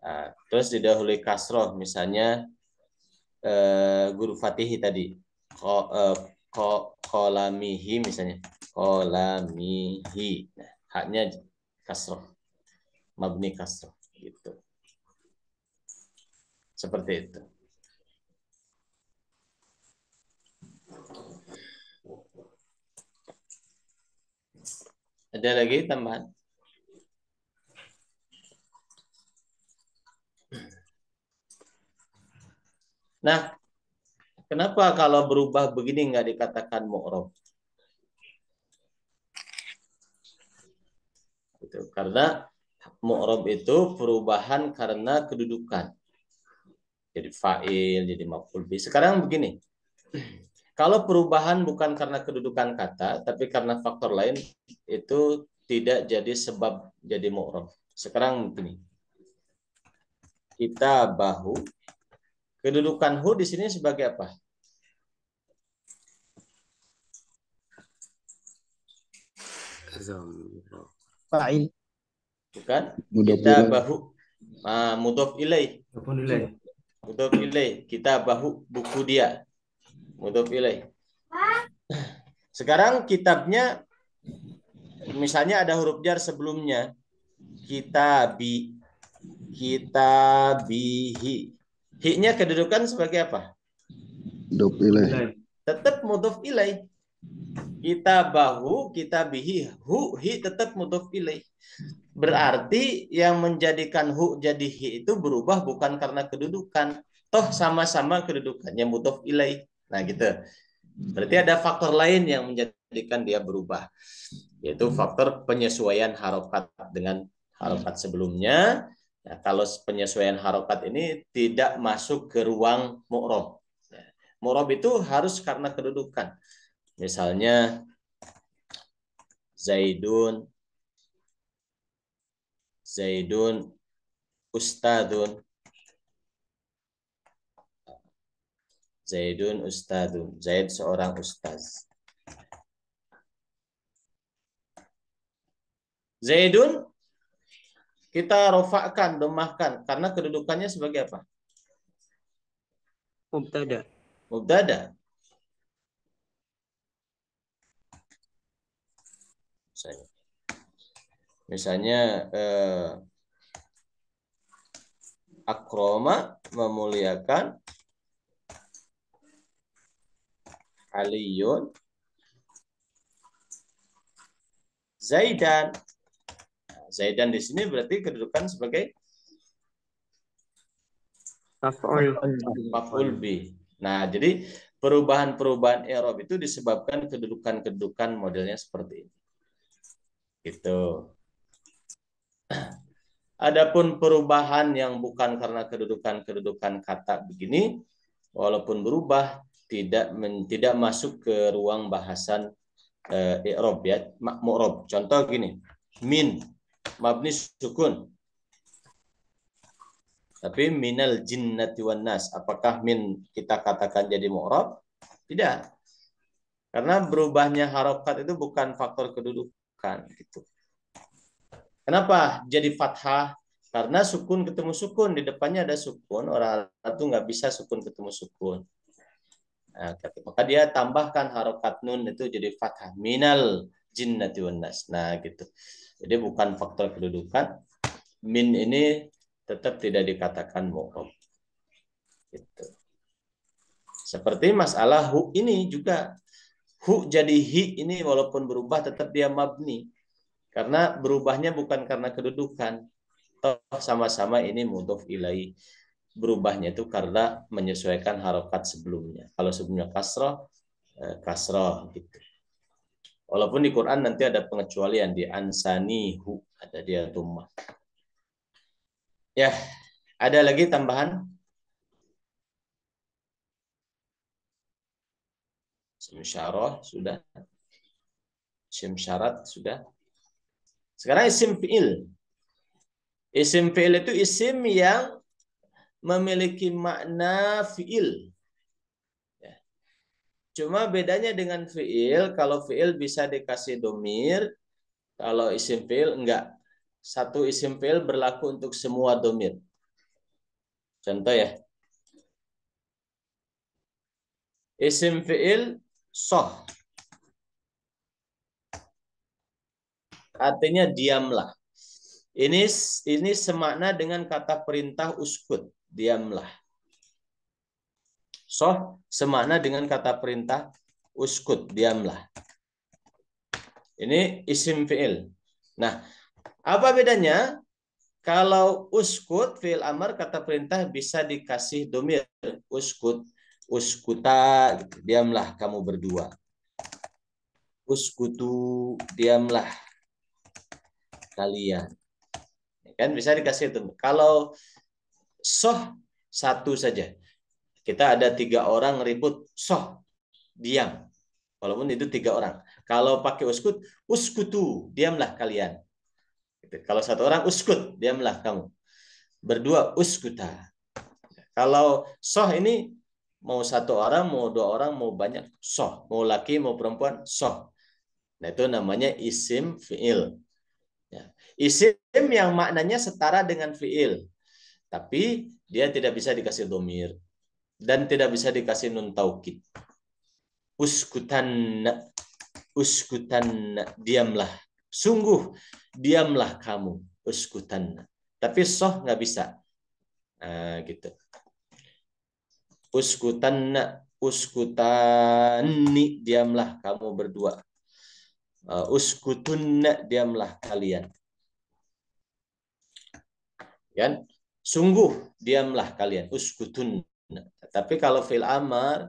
Nah, terus didahului kasroh, misalnya huruf fatihi tadi. Kolamihi misalnya. Kolamihi. Nah, haknya kasroh. Mabni kasroh. Gitu. Seperti itu. Ada lagi tambahan? Nah, kenapa kalau berubah begini nggak dikatakan mu'rab? Itu karena mu'rab itu perubahan karena kedudukan. Jadi fa'il, jadi maf'ul bih. Sekarang begini. Kalau perubahan bukan karena kedudukan kata, tapi karena faktor lain, itu tidak jadi sebab jadi mu'rab. Sekarang begini. Kita bahu. Kedudukan hu di sini sebagai apa? Fa'il. Bukan? Kita bahu. Mudhof ilaih. Mudhof ilaih. Kita bahu buku dia. Mudhof ilaih. Sekarang kitabnya misalnya ada huruf jar sebelumnya. Kitabi. Kitabihi. Hi-nya kedudukan sebagai apa? Mudhof ilaih. Tetap mudhof ilaih. Kitabahu, kitabihi. Hu, hi tetap mudhof ilaih. Berarti yang menjadikan hu jadi hi itu berubah bukan karena kedudukan. Toh sama-sama kedudukannya mudhof ilaih. Nah gitu. Berarti ada faktor lain yang menjadikan dia berubah. Yaitu faktor penyesuaian harokat dengan harokat sebelumnya. Nah, kalau penyesuaian harokat ini tidak masuk ke ruang mu'rob. Mu'rob itu harus karena kedudukan. Misalnya Zaidun ustadun. Zaidun ustadun. Zaid seorang ustaz. Zaidun kita rofakkan, domahkan karena kedudukannya sebagai apa? Mubtada. Mubtada. Misalnya akroma memuliakan Aliyun Zaidan. Zaidan di sini berarti kedudukan sebagai maf'ul bih. Nah, jadi perubahan-perubahan i'rab itu disebabkan kedudukan-kedudukan modelnya seperti ini. Gitu. Adapun perubahan yang bukan karena kedudukan-kedudukan kata begini, walaupun berubah tidak masuk ke ruang bahasan i'rab ya, mu'rab. Contoh gini, min mabni sukun. Tapi minal jinnati wan nas, apakah min kita katakan jadi mu'rab? Tidak. Karena berubahnya harokat itu bukan faktor kedudukan gitu. Kenapa jadi fathah? Karena sukun ketemu sukun, di depannya ada sukun, orang Arab itu nggak bisa sukun ketemu sukun. Nah, maka dia tambahkan harokat nun itu jadi fathah, minal jinnati wan nas. Nah, gitu. Jadi bukan faktor kedudukan. Min ini tetap tidak dikatakan mu'rab. Gitu. Seperti masalah hu ini juga. Hu jadi hi ini walaupun berubah tetap dia mabni. Karena berubahnya bukan karena kedudukan. Toh sama-sama ini mudhof ilaih. Berubahnya itu karena menyesuaikan harokat sebelumnya. Kalau sebelumnya kasrah, kasrah gitu. Walaupun di Quran nanti ada pengecualian di ansanihu, ada dia tummah. Ya, ada lagi tambahan? Isim syarah sudah. Isim syarat sudah. Sekarang isim fi'il. Isim fi'il itu isim yang memiliki makna fi'il. Ya. Cuma bedanya dengan fi'il, kalau fi'il bisa dikasih domir, kalau isim fi'il enggak. Satu isim fi'il berlaku untuk semua domir. Contoh ya. Isim fi'il soh. Artinya diamlah. Ini semakna dengan kata perintah uskut, diamlah. Soh semakna dengan kata perintah uskut, diamlah. Ini isim fi'il. Nah, apa bedanya? Kalau uskut, fi'il amar, kata perintah bisa dikasih domir. Uskut, uskuta, gitu. Diamlah kamu berdua. Uskutu, diamlah kalian. Kan bisa dikasih itu. Kalau soh satu saja. Kita ada 3 orang ribut, soh diam. Walaupun itu 3 orang. Kalau pakai uskut, uskutu, diamlah kalian. Kalau 1 orang uskut, diamlah kamu. Berdua uskuta. Kalau soh ini mau 1 orang, mau 2 orang, mau banyak, soh. Mau laki, mau perempuan, soh. Nah itu namanya isim fi'il. Ya. Isim yang maknanya setara dengan fi'il. Tapi dia tidak bisa dikasih domir. Dan tidak bisa dikasih nun taukid. Uskutan, diamlah. Sungguh, diamlah kamu. Uskutan. Tapi soh nggak bisa. Nah, gitu. Uskutani, diamlah kamu berdua. Uskutunna, diamlah kalian. Kan? Sungguh diamlah kalian. Uskutun. Tapi kalau fi'il amar,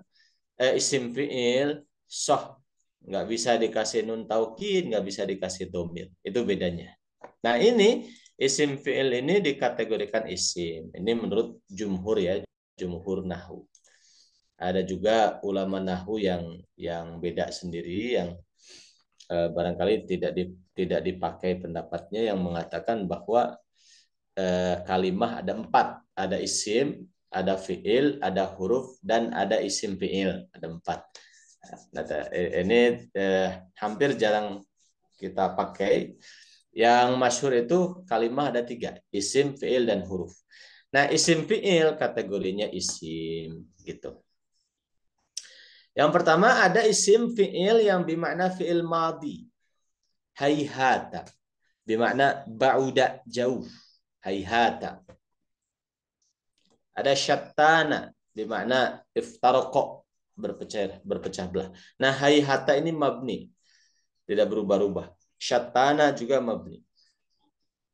isim fi'il, soh, nggak bisa dikasih nun taukid, nggak bisa dikasih domir. Itu bedanya. Nah ini isim fi'il ini dikategorikan isim. Ini menurut jumhur ya, jumhur nahwu. Ada juga ulama nahwu yang beda sendiri, yang barangkali tidak dipakai pendapatnya, yang mengatakan bahwa kalimah ada 4, ada isim, ada fi'il, ada huruf, dan ada isim fi'il, ada 4. Nah, ini hampir jarang kita pakai. Yang masyhur itu kalimah ada 3, isim, fi'il, dan huruf. Nah, isim fi'il kategorinya isim gitu. Yang pertama ada isim fi'il yang bermakna fi'il madhi. Hayhata. Bermakna ba'uda, jauh. Hayhata. Ada syattana, bermakna iftaraqa, berpecah belah. Nah, hayhata ini mabni, tidak berubah-ubah. Syatana juga mabni.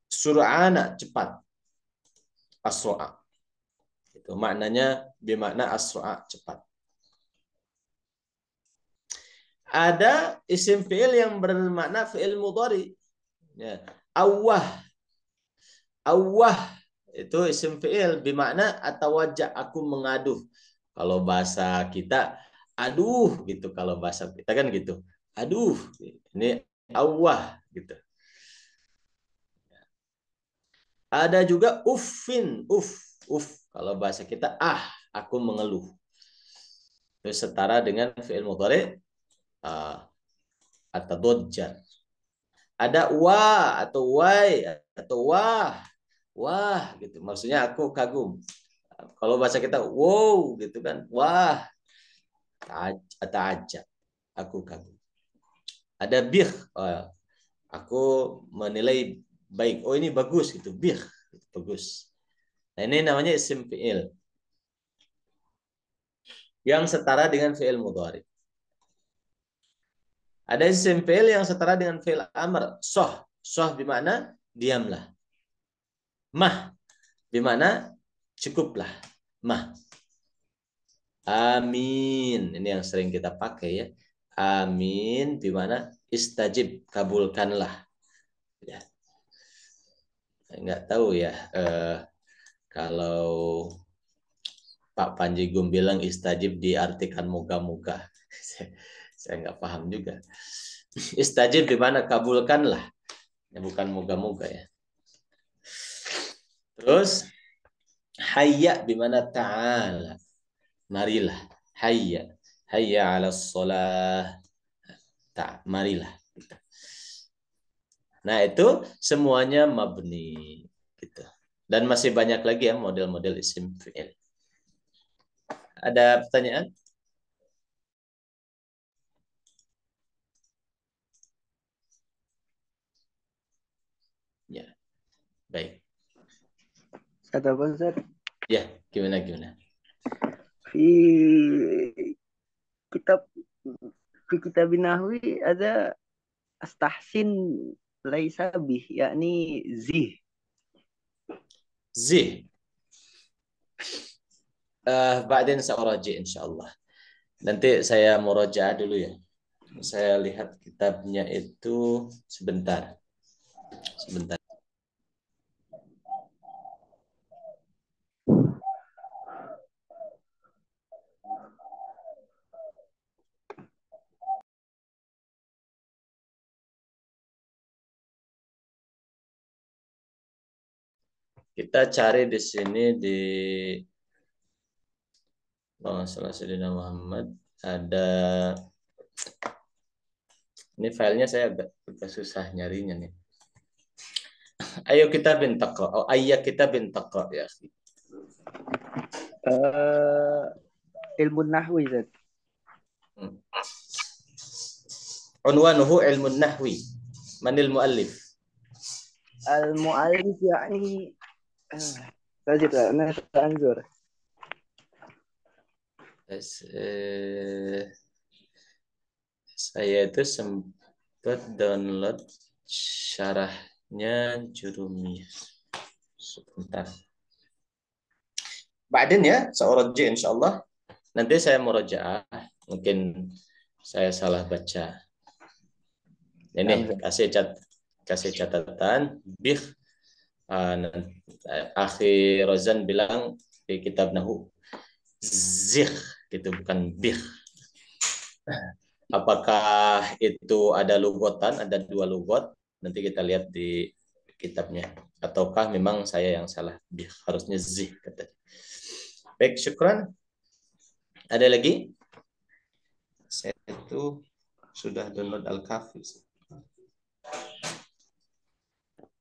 Sur'ana cepat. Asro'a. Itu maknanya bermakna asro'a cepat. Ada isim fi'il yang bermakna fi'il mudhari. Ya. Awwah. Awwah itu isim fi'il bermakna atawajja, aku mengadu. Kalau bahasa kita aduh gitu, kalau bahasa kita kan gitu. Aduh. Ini awwah gitu. Ada juga uffin, kalau bahasa kita aku mengeluh. Itu setara dengan fi'il mudhari atau dodjar. Ada wa atau wai atau wah gitu. Maksudnya aku kagum. Kalau bahasa kita wow gitu kan. Wah. Atau aja. Aku kagum. Ada bih. Aku menilai baik. Oh, ini bagus gitu. Bih. Bagus. Nah, ini namanya isim fi'il. Yang setara dengan fi'il mudhari. Ada isim fi'il yang setara dengan fi'il amr. Soh bermakna diamlah. Mah bermakna cukuplah. Mah. Amin. Ini yang sering kita pakai ya. Amin bermakna istajib, kabulkanlah. Ya. Enggak tahu ya kalau Pak Panji Gumilang istajib diartikan moga-moga. Saya nggak paham juga. Istajib di mana kabulkanlah. Ya, bukan moga-moga ya. Terus hayya di mana ta'ala. Marilah. Hayya. Hayya 'alas shalah. Marilah. Nah, itu semuanya mabni gitu. Dan masih banyak lagi ya model-model isim fi'il. Ada pertanyaan? Ya, baik. Kata apa Ustaz? Ya, gimana? Di kitab fi kitab Nahwi ada astahsin laisa bih, yakni zih. Zih. Ba'din sa'uraji insyaallah. Nanti saya murajaah dulu ya. Saya lihat kitabnya itu sebentar. Kita cari di sini di salah Sayyidina Muhammad ada, ini filenya saya agak susah nyarinya nih. Ayo kita bin Taqra. Oh, ayya kita bin Taqra ya. Ilmu Nahwi Ustaz. Unwanuhu ilmun nahwi. Manil muallif? Al-mu'allif yakni Anzur. Saya itu sempat download syarahnya Jurumiyah. Sebentar. Ba'din ya, sa'uraji insyaallah. Nanti saya murajaah, mungkin saya salah baca. Ini kasih catatan bih. Akhi Rozan bilang di kitab Nahu zikh gitu, bukan bih. Apakah itu ada lugotan, ada dua lugot? Nanti kita lihat di kitabnya. Ataukah memang saya yang salah? Bih, harusnya zih katanya. Baik, syukran. Ada lagi? Saya itu sudah download Al-Kafi.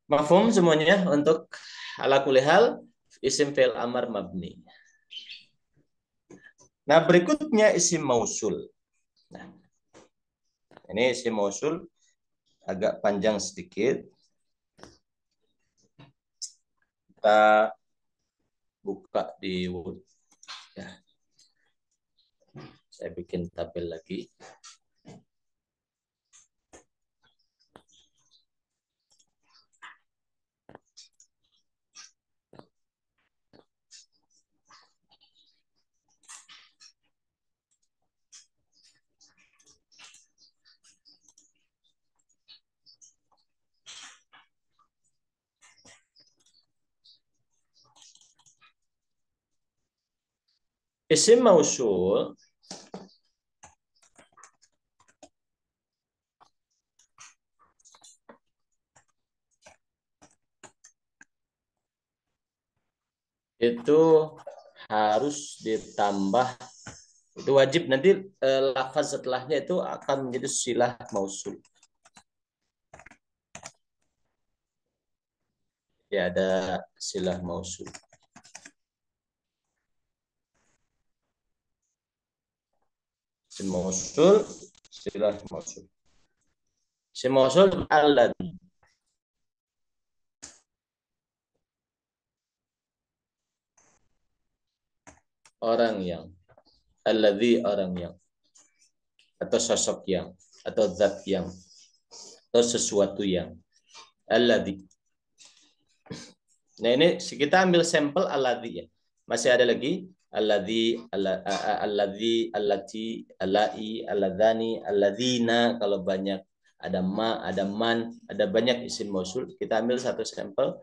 Mafhum semuanya untuk ala kulli hal isim fi'il amar mabni. Nah, berikutnya isim mausul. Nah, ini isim mausul agak panjang sedikit. Kita buka di Word. Ya. Saya bikin tabel lagi. Isim mausul itu harus ditambah, itu wajib nanti lafaz setelahnya itu akan menjadi silah mausul. Ya, ada silah mausul. Isim mausul, silah mausul. Isim mausul alladzi. Orang yang, alladzi orang yang, atau sosok yang, atau zat yang, atau sesuatu yang. Alladzi. Nah, ini kita ambil sampel alladzi ya. Masih ada lagi alladzi, alladzi, allati, allai, alladzani, alladzina. Kalau banyak ada ma, ada man, ada banyak isim mausul. Kita ambil satu sampel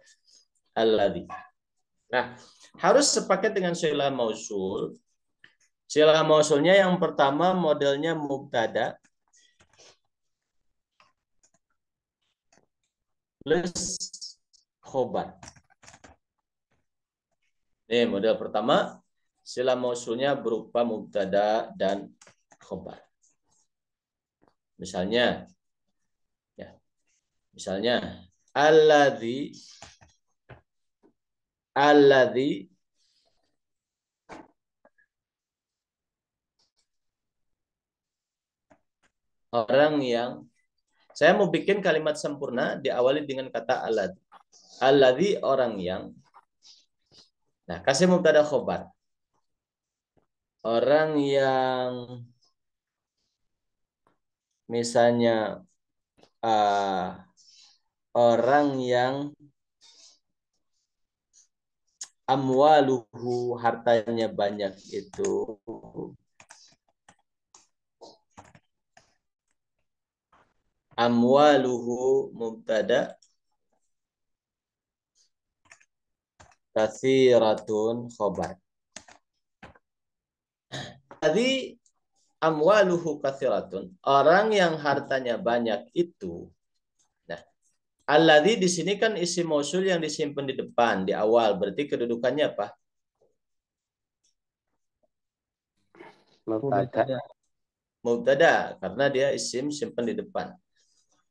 alladzi. Nah, harus sepaket dengan silah mausul. Silah mausulnya yang pertama modelnya mubtada plus khobar. Nih, model pertama, silah mausulnya berupa mubtada dan khobar. Misalnya, ya, misalnya, alladzi, orang yang, saya mau bikin kalimat sempurna diawali dengan kata alladzi. Alladzi orang yang. Nah, kasih mubtada khobar. Orang yang misalnya orang yang amwaluhu hartanya banyak itu amwaluhu mubtada katsiratun khobar. Tadi amwaluhu katsiratun, orang yang hartanya banyak itu. Nah, alladzi di sini kan isim mausul yang disimpan di depan, di awal, berarti kedudukannya apa? Mubtada. Mubtada, karena dia isim simpan di depan.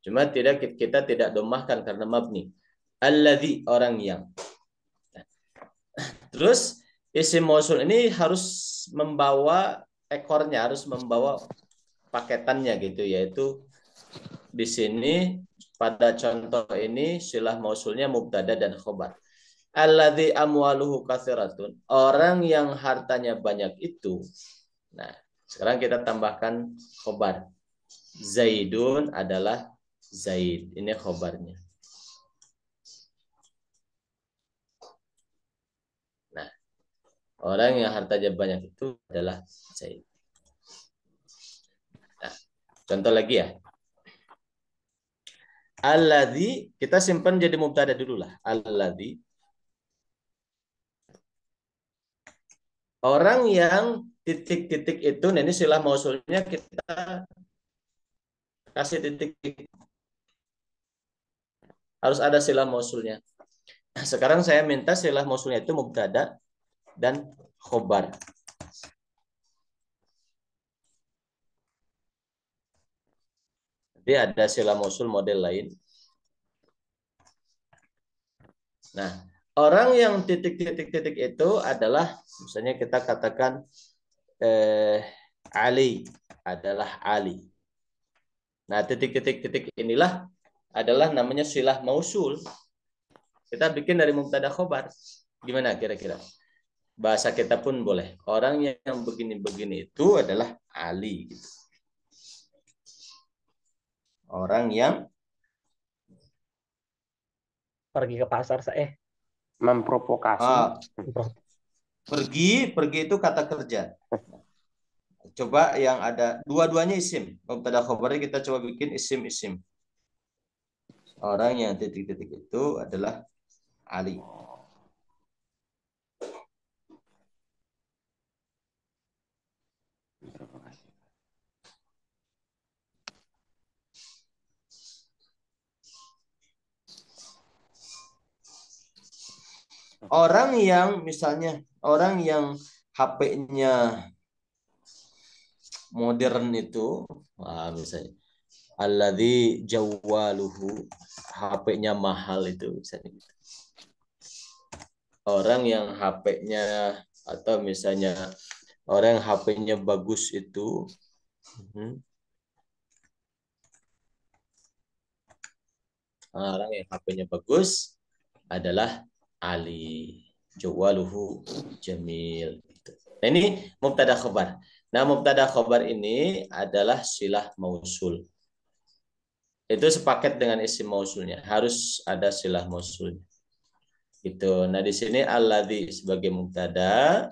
Cuma kita tidak domahkan karena mabni. Alladzi orang yang. Terus isim mausul ini harus membawa ekornya, harus membawa paketannya gitu, yaitu di sini pada contoh ini silah mausulnya mubtada dan khobar. Alladzi amwaluhu katsiratun, orang yang hartanya banyak itu. Nah, sekarang kita tambahkan khobar. Zaidun adalah Zaid, ini khobarnya. Orang yang hartanya banyak itu adalah Zaid. Nah, contoh lagi ya. Alladzi, kita simpan jadi mubtada dulu lah. Alladzi. Orang yang titik-titik itu, nah ini silah mausulnya kita kasih titik. Harus ada silah mausulnya. Sekarang saya minta silah mausulnya itu mubtada dan khobar. Jadi ada silah mausul model lain. Nah, orang yang titik-titik-titik itu adalah, misalnya kita katakan Ali adalah Ali. Nah, titik-titik-titik inilah adalah namanya silah mausul. Kita bikin dari mubtada khobar. Gimana kira-kira? Bahasa kita pun boleh. Orang yang begini-begini itu adalah Ali. Gitu. Orang yang Pergi ke pasar saya. Memprovokasi. pergi itu kata kerja. Coba yang ada dua-duanya isim. Mubtada khobar kita coba bikin isim. Orang yang titik-titik itu adalah Ali. Orang yang misalnya orang yang HP-nya modern itu, misalnya alladzi jawwaluhu, HP-nya mahal itu misalnya. Orang yang HP-nya atau misalnya orang yang HP-nya bagus itu orang yang HP-nya bagus adalah Ali, jawaluhu jamil. Nah, ini mubtada khobar. Nah, mubtada khobar ini adalah silah mausul. Itu sepaket dengan isim mausulnya, harus ada silah mausulnya. Gitu. Nah, di sini alladzi sebagai mubtada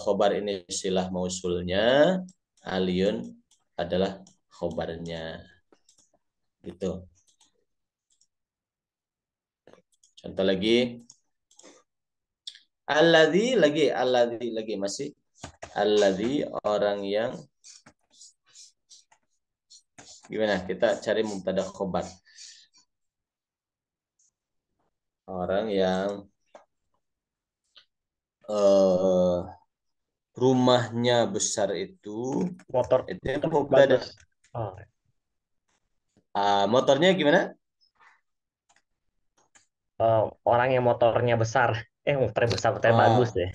khobar ini silah mausulnya, aliyun adalah khobarnya. Gitu. Contoh lagi. Alladzi lagi masih. Alladzi orang yang gimana? Kita cari mubtada khobar. Orang yang rumahnya besar itu Motor itu mubtada. Motornya gimana? Orang yang motornya besar. Motornya bagus deh.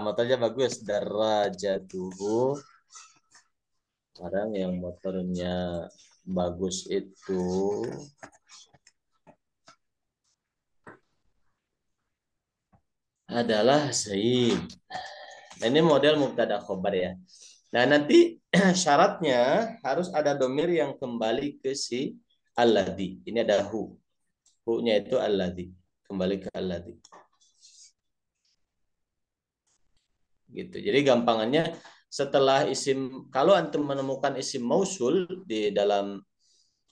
Motornya bagus. Darajatuhu. Orang yang motornya bagus itu adalah Zaid. Nah, ini model mubtada khobar ya. Nah, nanti syaratnya harus ada domir yang kembali ke si alladzi. Ini ada hu. Hu-nya itu alladzi. Kembali ke alladzi. Gitu. Jadi gampangannya setelah isim, kalau antum menemukan isim mausul di dalam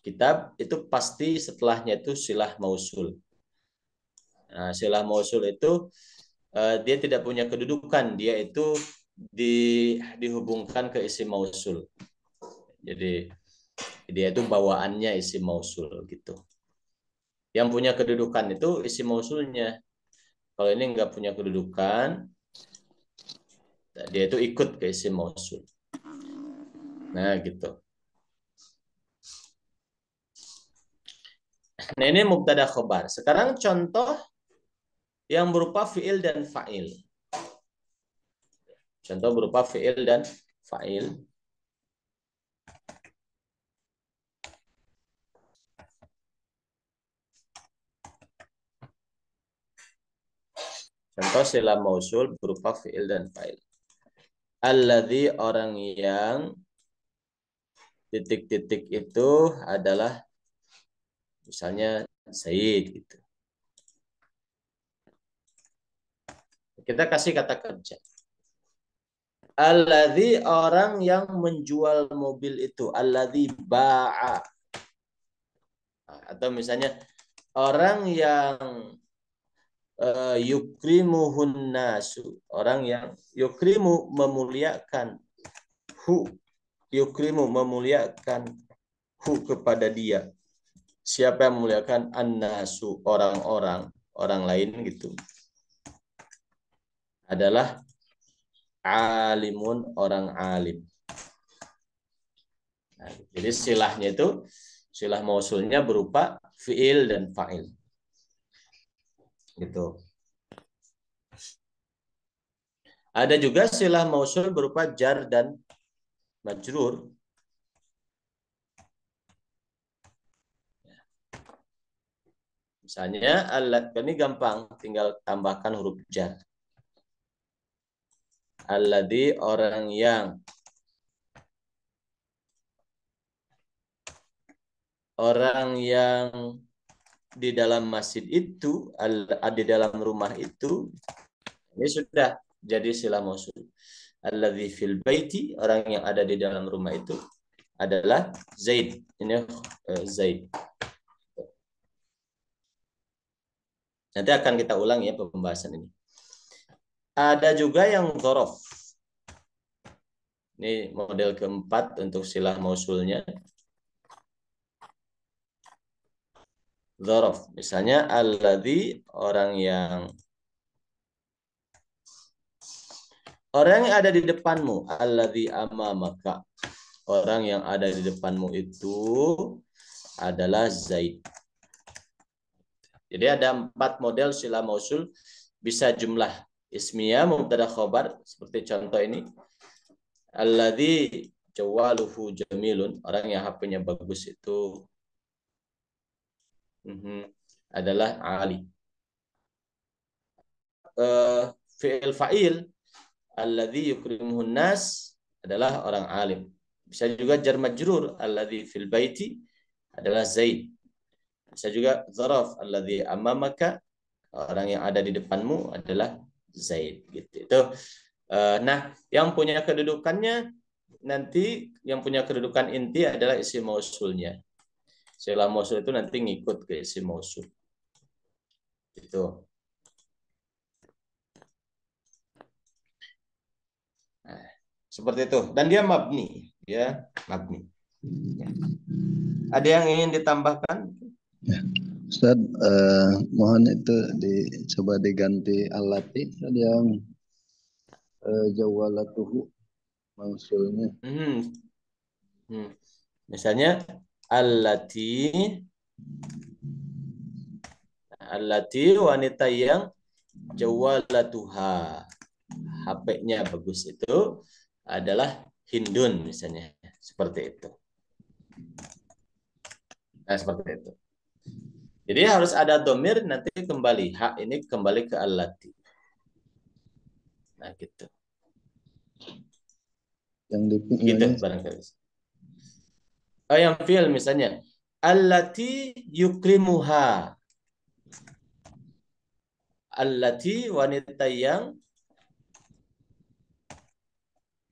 kitab, itu pasti setelahnya itu silah mausul. Nah, silah mausul itu dia tidak punya kedudukan, dia itu dihubungkan ke isim mausul. Jadi dia itu bawaannya isim mausul gitu. Yang punya kedudukan itu isim mausulnya. Kalau ini nggak punya kedudukan, dia itu ikut ke isim mausul. Nah, gitu. Nah, ini mubtada khobar. Sekarang contoh yang berupa fi'il dan fa'il. Contoh berupa fi'il dan fa'il. Contoh silah mausul berupa fi'il dan fa'il. Alladzi orang yang titik-titik itu adalah misalnya Said gitu. Kita kasih kata kerja. Alladzi orang yang menjual mobil itu, alladzi ba'a. Atau misalnya orang yang yukrimuhun nasu, orang yang yukrimu memuliakan, hu yukrimu memuliakan, hu kepada dia. Siapa yang memuliakan? An-nasu, orang-orang, orang lain gitu. Adalah alimun, orang alim. Nah, jadi silahnya itu, silah mausulnya berupa fi'il dan fa'il. Gitu. Ada juga silah mausul berupa jar dan majrur. Misalnya ini gampang, tinggal tambahkan huruf jar. Alladzi orang yang di dalam masjid itu, di dalam rumah itu, ini sudah jadi sila mausul. Alladzi fil baiti, orang yang ada di dalam rumah itu adalah Zaid. Ini Zaid. Nanti akan kita ulang ya pembahasan ini. Ada juga yang dzaraf. Ini model keempat untuk silah mausulnya. Dzaraf. Misalnya alladzi, orang yang ada di depanmu, alladzi amamaka. Orang yang ada di depanmu itu adalah Zaid. Jadi ada 4 model sila mausul, bisa jumlah ismiyah, mubtada khobar, seperti contoh ini. Alladzi jawaluhu jamilun, orang yang HP-nya bagus itu adalah Ali. Fi'il fa'il, alladzi yukrimuhun nas, adalah orang alim. Bisa juga jar majrur, alladzi fil baiti, adalah Zaid. Bisa juga dzaraf, alladzi amamaka, orang yang ada di depanmu adalah Zaid, gitu. Itu nah, yang punya kedudukannya nanti, yang punya kedudukan inti adalah isim mausulnya. Sila mausul itu nanti ngikut ke isim mausul. Itu. Nah, seperti itu. Dan dia mabni, ya, mabni. Ya. Ada yang ingin ditambahkan? Ya. Ustaz, mohon itu coba diganti alati, ada yang jawalatuhu mausulnya. Misalnya allati wanita yang jawalatuha, HP-nya bagus, itu adalah Hindun misalnya, seperti itu. Nah, seperti itu. Jadi harus ada domir, nanti kembali hak ini kembali ke allati. Nah, gitu. Yang Gitu barangkali. Yang fi'il misalnya allati yukrimuha. Allati wanita yang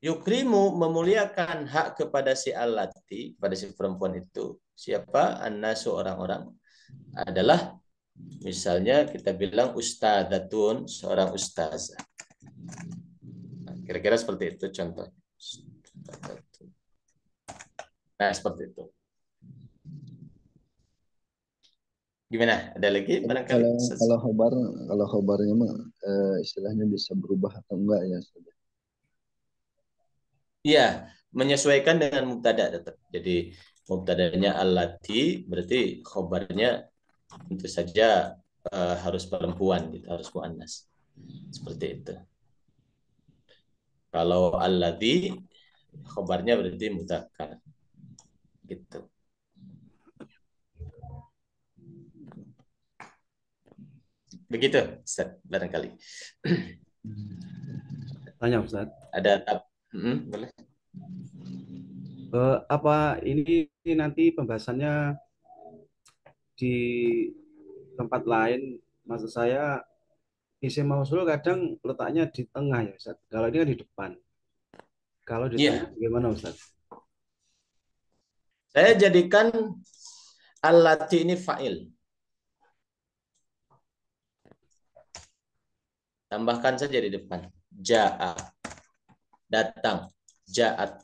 yukrimu memuliakan hak kepada si allati, pada si perempuan itu. Siapa? Annasu, orang-orang. Adalah misalnya kita bilang ustadzatun, seorang ustazah. Nah, kira-kira seperti itu contohnya. Nah, seperti itu. Gimana? Ada lagi barangkali? Kalau khobarnya mah istilahnya bisa berubah atau enggak ya? Iya, menyesuaikan dengan mubtada tetap. Jadi mubtadanya allati, berarti khobarnya tentu saja harus perempuan, gitu, harus muannas. Seperti itu. Kalau alladzi, khobarnya berarti mudzakkar. Gitu. Begitu, Ustaz, barangkali. Tanya Ustaz. Ada boleh. Apa ini nanti pembahasannya di tempat lain? Maksud saya isim mausul kadang letaknya di tengah ya Ustaz. Kalau ini kan di depan. Kalau di tengah bagaimana Ustaz? Saya jadikan allati ini fa'il. Tambahkan saja di depan. Ja'a, datang. Ja'at,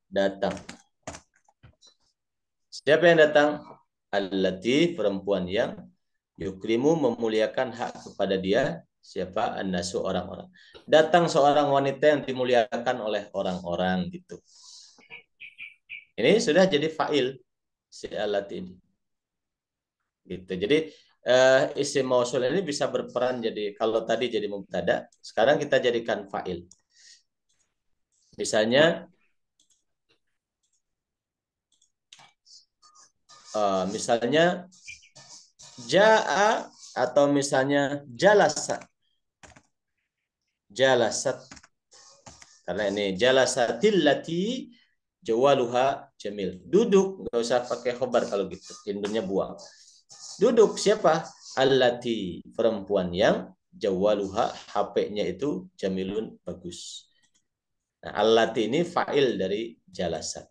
datang. Siapa yang datang? Allati, perempuan yang yukrimu, memuliakan hak kepada dia. Siapa? Annasu, orang-orang. Datang seorang wanita yang dimuliakan oleh orang-orang, gitu. Ini sudah jadi fa'il si allati ini. Gitu. Jadi isim mausul ini bisa berperan, jadi kalau tadi jadi mubtada, sekarang kita jadikan fa'il. Misalnya Ja'a atau misalnya jalasa. Jalasat. Karena ini jalasatil lati jawaluha jamil. Duduk, nggak usah pakai khobar kalau gitu. Indunya buang. Duduk siapa? Allati, perempuan yang jawaluha, HP-nya itu jamilun, bagus. Nah, allati ini fa'il dari jalasat.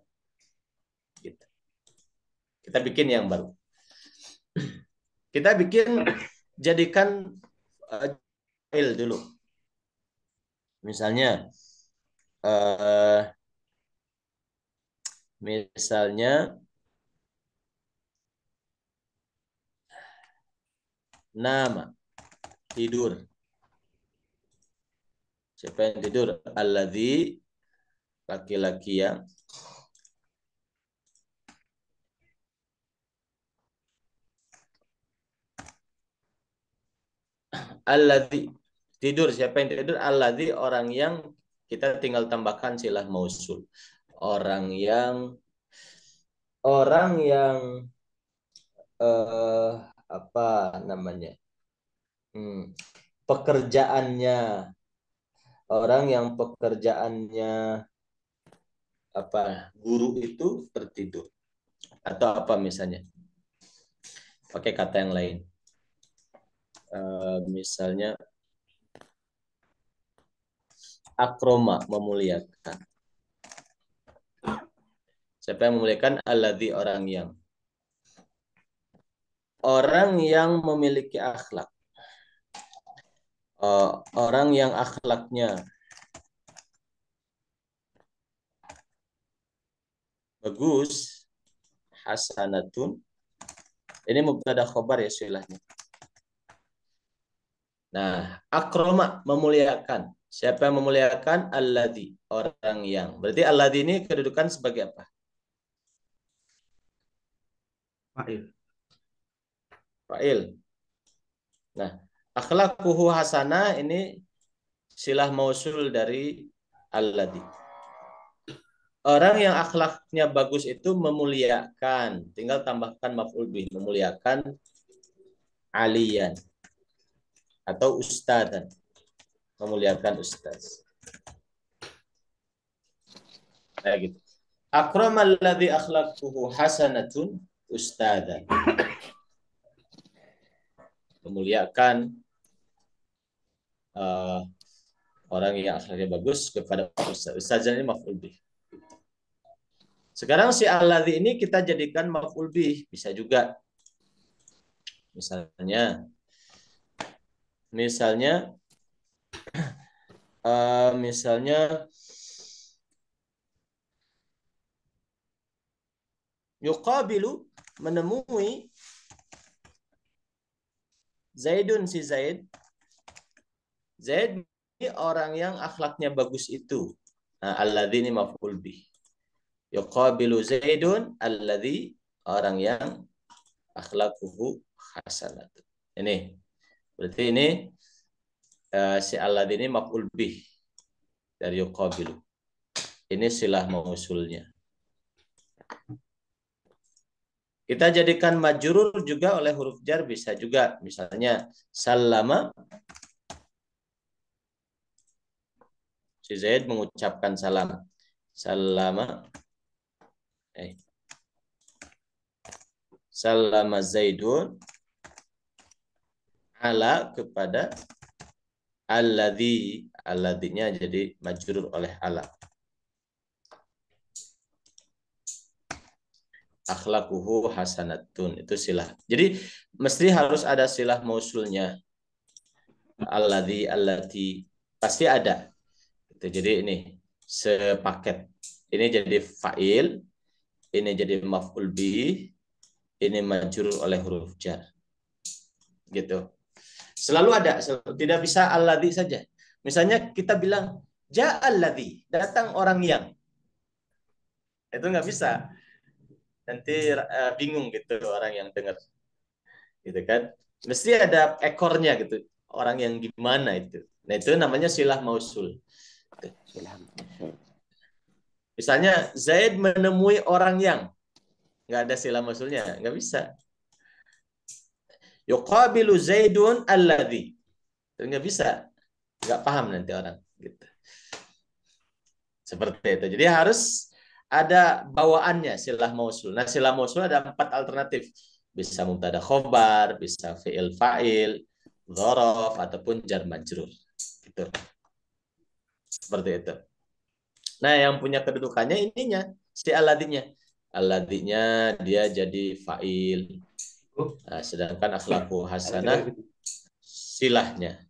Gitu. Kita bikin yang baru. Kita jadikan fa'il dulu. Misalnya nama, tidur. Siapa yang tidur? Alladzi, laki-laki yang alladzi, tidur. Siapa yang tidur? Alladzi, orang yang kita tinggal tambahkan silah mausul. Orang yang apa namanya? Pekerjaannya, orang yang pekerjaannya apa? Guru itu tertidur. Atau apa misalnya? Pakai kata yang lain. Misalnya akroma, memuliakan. Siapa yang memuliakan? Alladzi, orang yang memiliki akhlak. Orang yang akhlaknya bagus, hasanatun. Ini mubtada khobar ya silahnya. Nah, akroma, memuliakan. Siapa yang memuliakan? Alladzi, orang yang. Berarti alladzi ini kedudukan sebagai apa? Fa'il. Nah, akhlaquhu hasanah ini silah mausul dari alladzi. Orang yang akhlaknya bagus itu memuliakan. Tinggal tambahkan maf'ul bih, memuliakan aliyan atau ustadzan, memuliakan ustaz. Kayak gitu. Akramal ladzi akhlaquhu hasanatun ustadzan. Memuliakan orang yang akhlaknya bagus kepada ustaz. Ustadzan ini maf'ul bih. Sekarang si alladzi ini kita jadikan maf'ul bih, bisa juga. Misalnya yuqabilu, menemui Zaidun, si Zaid. Zaid ini orang yang akhlaknya bagus itu. Nah, alladzi ini maf'ul bih. Yuqabilu Zaidun alladzi, orang yang akhlaquhu hasanat. Ini berarti ini si alladzi ini maf'ul bih dari yuqabilu. Ini silah mausulnya. Kita jadikan majrur juga oleh huruf jar, bisa juga. Misalnya sallama, si Zaid mengucapkan salam. Sallama, sallama Zaidun ala, kepada alladzi. Alladzinya jadi majrur oleh ala. Akhlaquhu hasanatun, itu silah. Jadi mesti harus ada silah mausulnya. Alladzi, allati, pasti ada. Jadi ini sepaket. Ini jadi fa'il, ini jadi maf'ul bih, ini majrur oleh huruf jar. Gitu. Selalu ada, tidak bisa alladzi saja. Misalnya kita bilang ja'alladzi, datang orang yang. Itu nggak bisa. Nanti bingung gitu orang yang dengar. Gitu kan? Mesti ada ekornya gitu. Orang yang gimana itu. Nah, itu namanya silah mausul. Misalnya Zaid menemui orang yang, nggak ada silah mausulnya, nggak bisa. yuqabilu Zaidun alladhi. Nggak bisa, nggak paham nanti orang gitu. Seperti itu. Jadi harus ada bawaannya silah mausul. Nah, silah mausul ada 4 alternatif. Bisa mubtada khobar, bisa fi'il fa'il, dzaraf ataupun jar majrur. Gitu. Seperti itu. Nah, yang punya kedudukannya ininya, si alladhinya. Alladhinya dia jadi fa'il. Nah, sedangkan akhlaqu hasanah silahnya.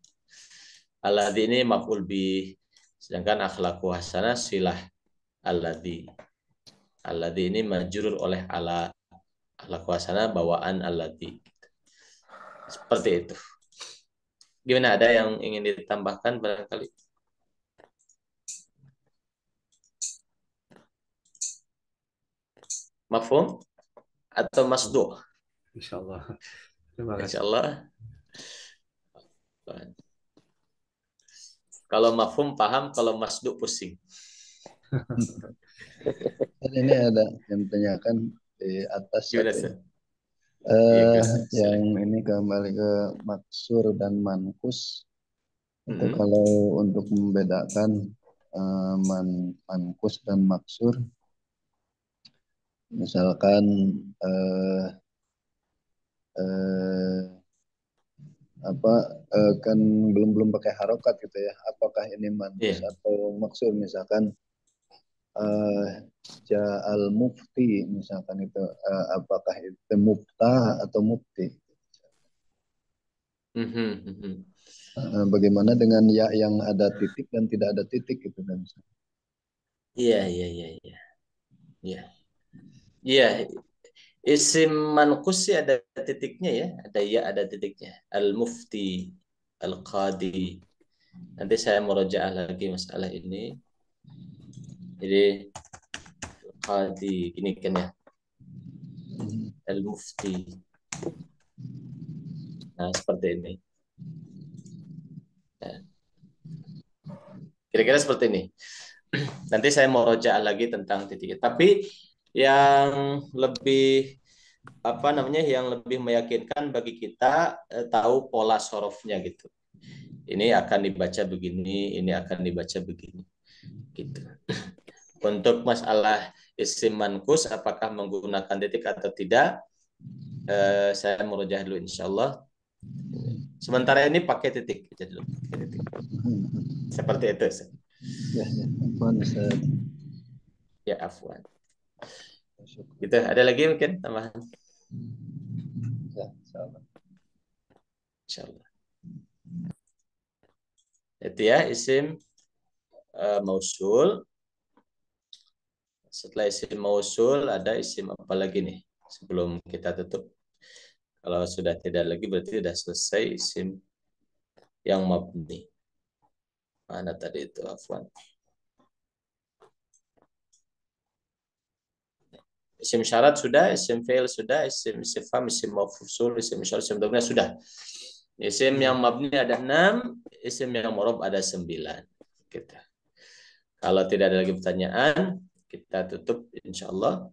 Alladhi ini maf'ul bih. Sedangkan akhlaqu hasanah silah alladhi. Alladhi ini majrur oleh ala. Akhlaqu hasanah bawaan alladhi. Seperti itu. Gimana, ada yang ingin ditambahkan barangkali? Mafhum atau masduh? Insyaallah. Terima kasih. Insyaallah. Kalau mafhum paham, kalau masduh pusing. Ini ada yang tanyakan di atas Gimana, satu. Sir? Iya, Yang ini kembali ke maksur dan mankus. Itu Mhm. kalau untuk membedakan mankus dan maksur, misalkan kan belum pakai harokat gitu ya. Apakah ini mankus Iya. atau maksur? Misalkan ja'al mufti, misalkan itu apakah itu mufta atau mufti? Bagaimana dengan ya yang ada titik dan tidak ada titik gitu kan? Iya. Iya, isim manqus sih ada titiknya ya, ada ya, ada titiknya. Al-mufti, al-qadi. Nanti saya murojaah lagi masalah ini. Jadi al-qadi gini kan ya. Al-mufti. Nah, seperti ini. Ya. Kira-kira seperti ini. Nanti saya mau rojaah lagi tentang titik. Tapi yang lebih yang lebih meyakinkan bagi kita tahu pola sorofnya gitu. Ini akan dibaca begini, ini akan dibaca begini, gitu. Untuk masalah isim mankus, apakah menggunakan titik atau tidak, saya murojaah dulu insyaallah. Sementara ini pakai titik aja dulu. Seperti itu. Ya, afwan Ustaz. Ya, afwan. Gitu, ada lagi mungkin tambahan? Ya, insyaallah. Insyaallah. Itu ya isim mausul. Setelah isim mausul ada isim apa lagi nih? Sebelum kita tutup. Kalau sudah tidak lagi berarti sudah selesai isim yang mabni. Mana tadi itu, afwan. Isim syarat sudah, isim fi'il sudah, isim istifham, isim mausul, isim isyarat, isim dhamir sudah. Isim yang mabni ada 6, isim yang mu'rab ada 9. Gitu. Kalau tidak ada lagi pertanyaan, kita tutup insyaallah.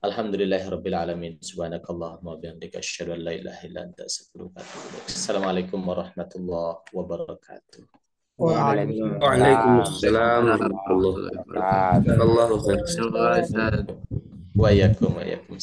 Alhamdulillahirabbil alamin. Subhanakallahumma wa bihamdika asyhadu an la ilaha illa anta astaghfiruka wa atubu ilaik. Assalamualaikum warahmatullahi wabarakatuh. Waalaikumsalam warahmatullahi wabarakatuh. Jazakallahu khair. Wa iyyakum wa iyyakum.